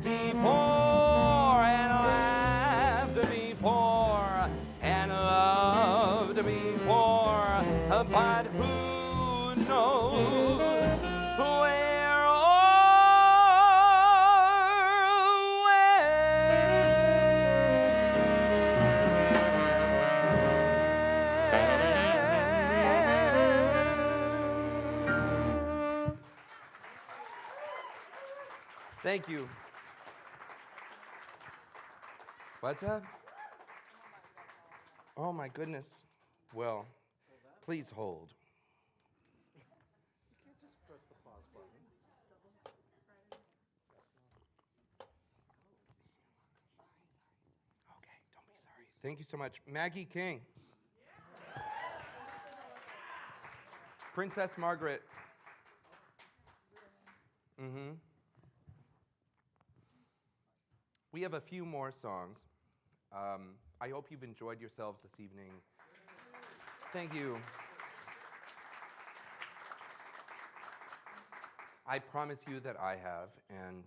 before and laughed before and loved before, but who knows where or Thank you. What's that? Oh my goodness. Well, please hold. You can't just press the pause button. Okay, don't be sorry. Thank you so much. Maggie King. Princess Margaret. Mm-hmm. We have a few more songs. I hope you've enjoyed yourselves this evening. Thank you. I promise you that I have, and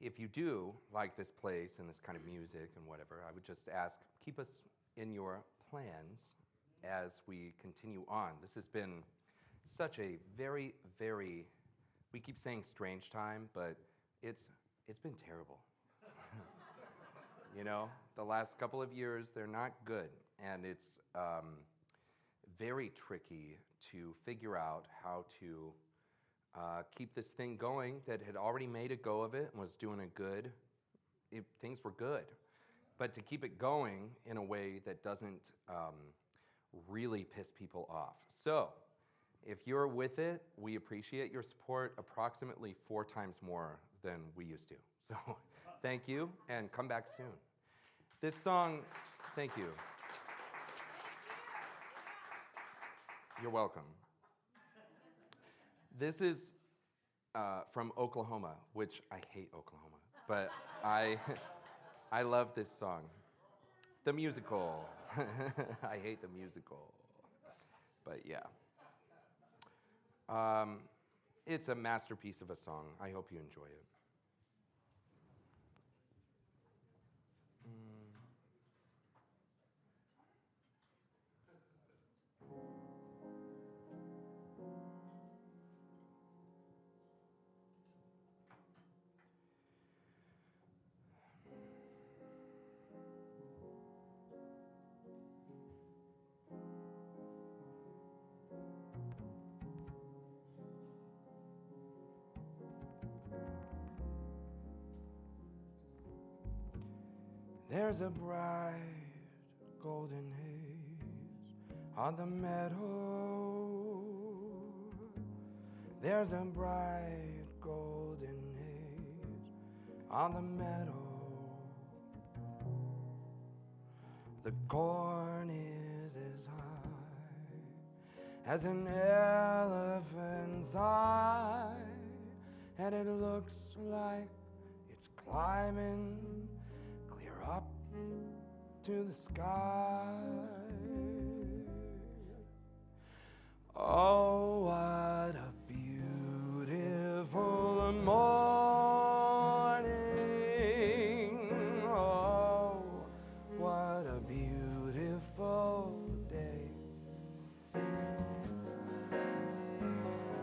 if you do like this place and this kind of music and whatever, I would just ask, keep us in your plans as we continue on. This has been such a very, very, we keep saying strange time, but it's been terrible. You know, the last couple of years, they're not good. And it's very tricky to figure out how to keep this thing going that had already made a go of it and was doing it good. Things were good. But to keep it going in a way that doesn't really piss people off. So, if you're with it, we appreciate your support approximately 4 times more than we used to. So thank you, and come back soon. This song, thank you. You're welcome. This is from Oklahoma, which I hate Oklahoma, but I love this song. The musical. I hate the musical, but yeah. It's a masterpiece of a song. I hope you enjoy it. There's a bright golden haze on the meadow. There's a bright golden haze on the meadow. The corn is as high as an elephant's eye, and it looks like it's climbing clear up to the sky. Oh, what a beautiful morning. Oh, what a beautiful day.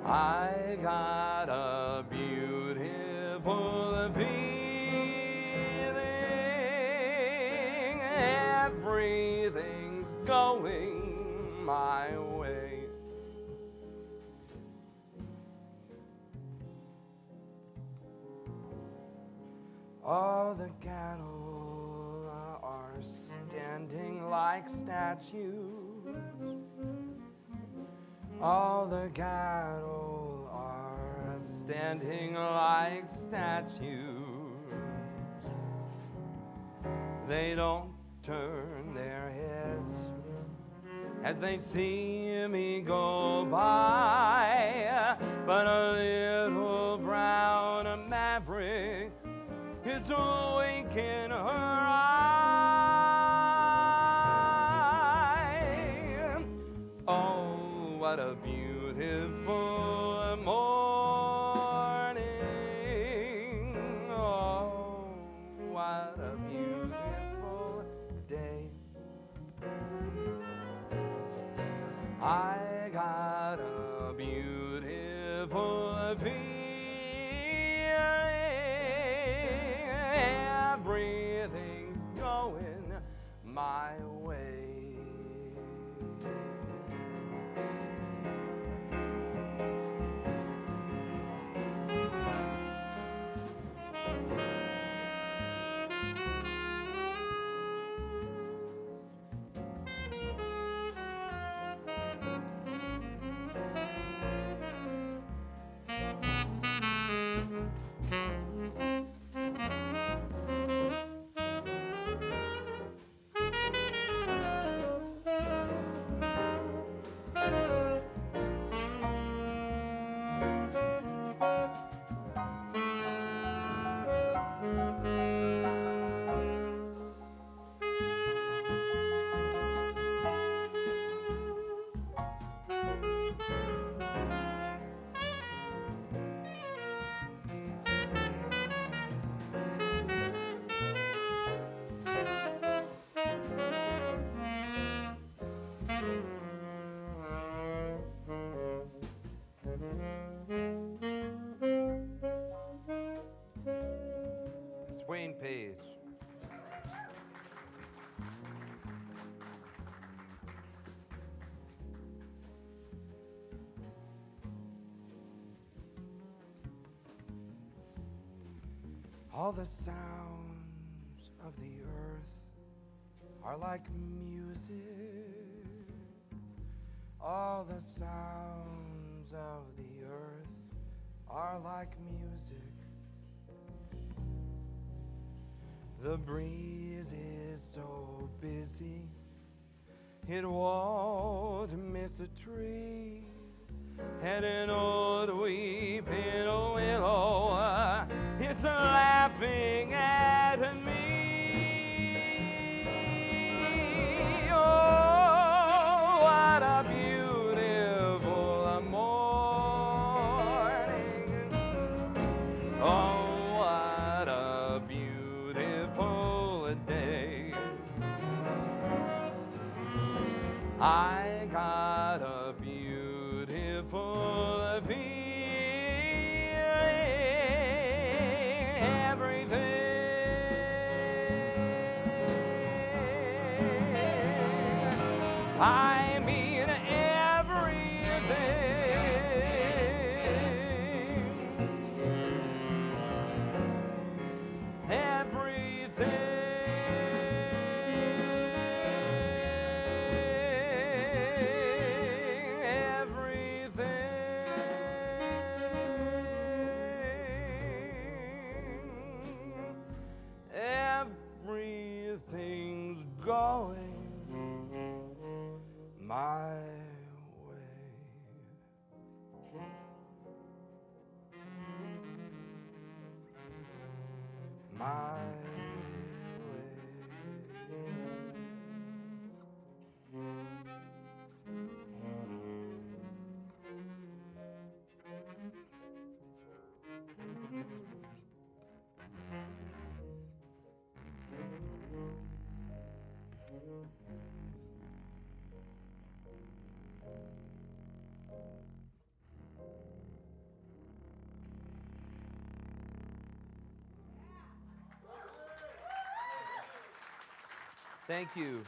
I got a beautiful feeling. Everything's going my way. All the cattle are standing like statues. All the cattle are standing like statues. They don't turn their heads as they see me go by, but a little brown maverick is awake in her eye. Oh, what a beautiful morning. Oh, what a beautiful day. I got a beautiful feeling. Everything's going my way. Wayne Page. All the sounds of the earth are like music. All the sounds of the earth are like music. The breeze is so busy, it won't miss a tree. And an old weeping willow is laughing at me. Oh, what a beautiful morning. Oh, what a beautiful day. I got a beautiful feeling. Everything. I mean everything. Everything. my way. Thank you.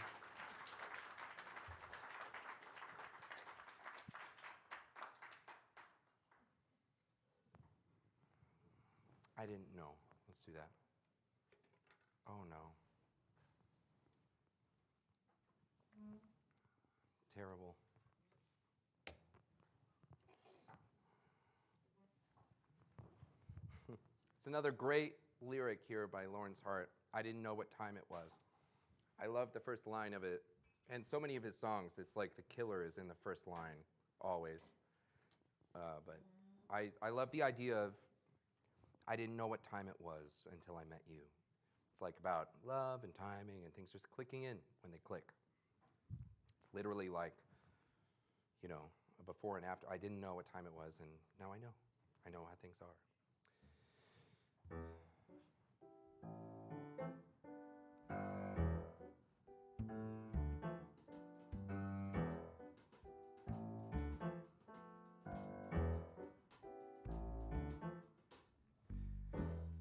I didn't know. Let's do that. Oh no. Terrible. It's another great lyric here by Lawrence Hart. I didn't know what time it was. I love the first line of it. And so many of his songs, it's like the killer is in the first line, always. But I love the idea of, I didn't know what time it was until I met you. It's like about love and timing and things just clicking in when they click. It's literally like, you know, a before and after. I didn't know what time it was, and now I know. I know how things are.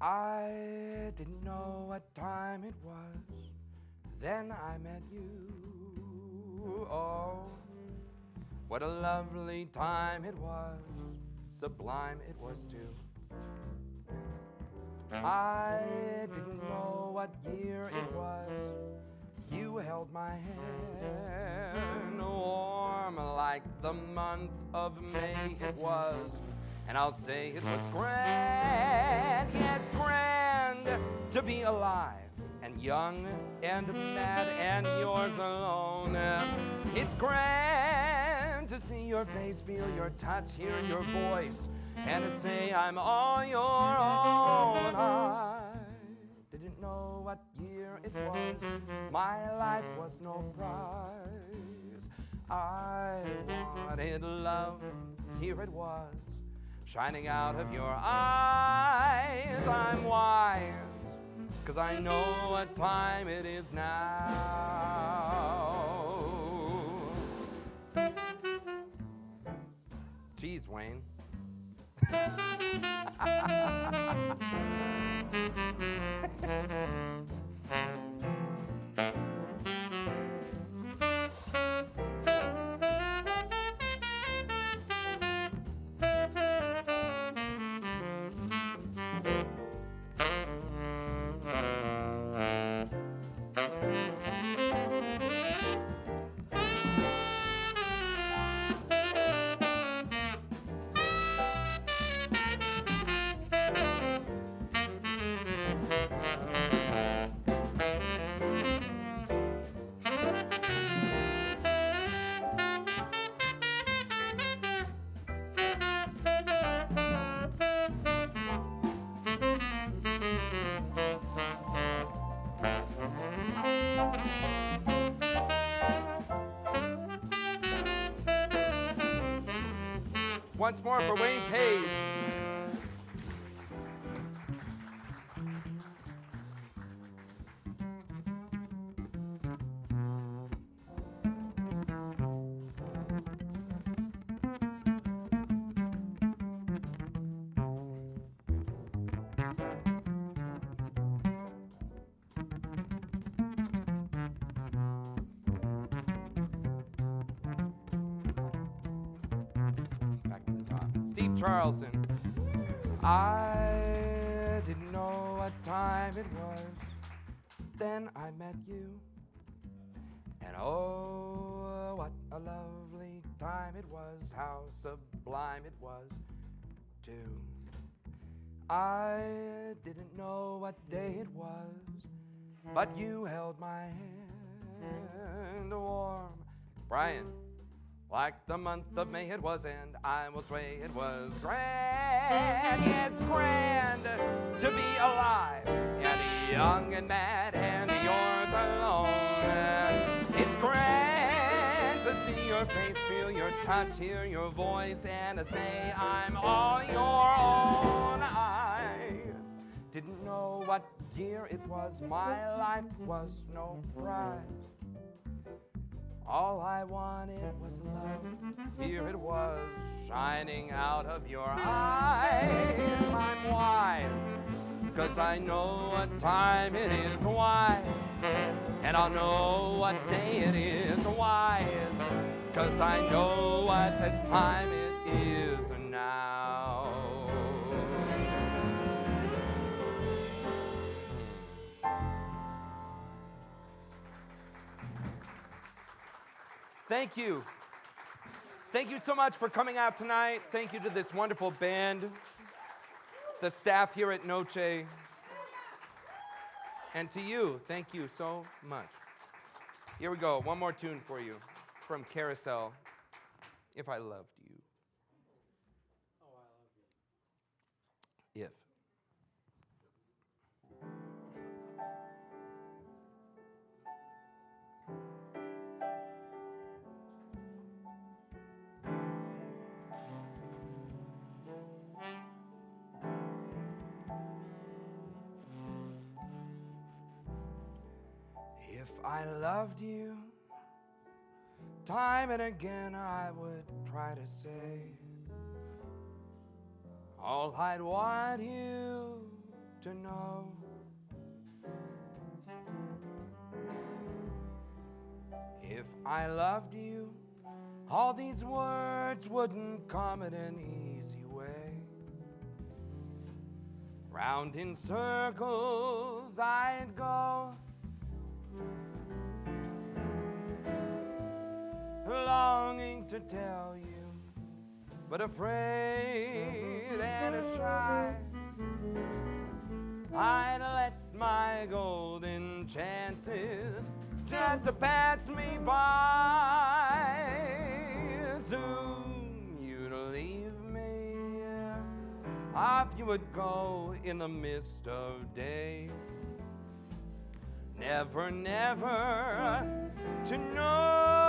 I didn't know what time it was, then I met you. Oh, what a lovely time it was, sublime it was too. I didn't know what year it was, you held my hand, warm like the month of May it was. And I'll say it was grand, yes, grand, to be alive and young and mad and yours alone. It's grand to see your face, feel your touch, hear your voice, and to say I'm all your own. I didn't know what year it was, my life was no prize. I wanted love, here it was, shining out of your eyes. I'm wise, 'cause I know what time it is now. Geez, Wayne. Once more for Wayne Page. Charleston. I didn't know what time it was, then I met you, and oh, what a lovely time it was, how sublime it was, too. I didn't know what day it was, but you held my hand warm. Brian. Like the month of May it was, and I will say it was grand, yes, grand, to be alive and young and mad and yours alone. It's grand to see your face, feel your touch, hear your voice, and to say I'm all your own. I didn't know what year it was, my life was no prize. All I wanted was love, here it was, shining out of your eyes. I'm wise, 'cause I know what time it is wise, and I'll know what day it is wise, 'cause I know what time it is now. Thank you. Thank you so much for coming out tonight. Thank you to this wonderful band, the staff here at Noce, and to you, thank you so much. Here we go, one more tune for you. It's from Carousel, If I Loved You. Oh, I love you. If. If I loved you, time and again I would try to say all I'd want you to know. If I loved you, all these words wouldn't come in an easy way. Round in circles I'd go, longing to tell you, but afraid and shy. I'd let my golden chances just to pass me by. Soon you'd leave me, off you would go in the mist of day. Never, never to know.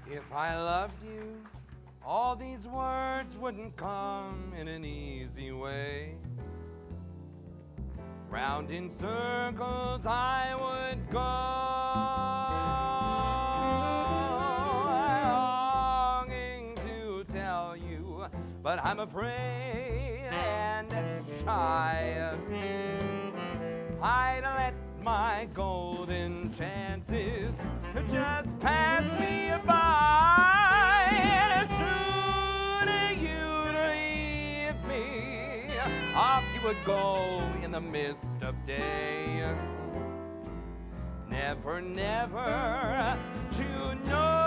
If I loved you, all these words wouldn't come in an easy way. Round in circles I would go, longing to tell you, but I'm afraid and shy. I'd let my golden chances just pass me by, and soon you'd leave me, off you would go in the mist of day. Never, never to know.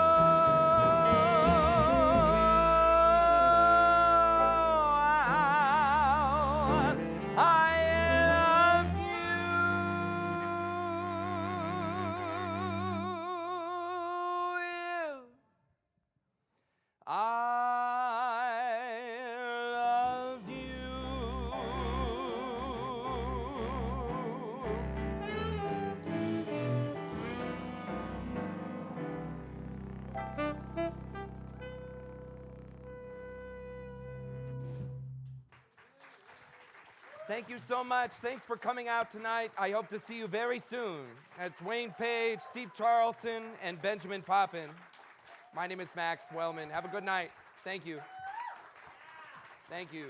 Thank you so much. Thanks for coming out tonight. I hope to see you very soon. That's Wayne Page, Steve Charlson, and Benjamin Poppin. My name is Max Wellman. Have a good night. Thank you. Thank you.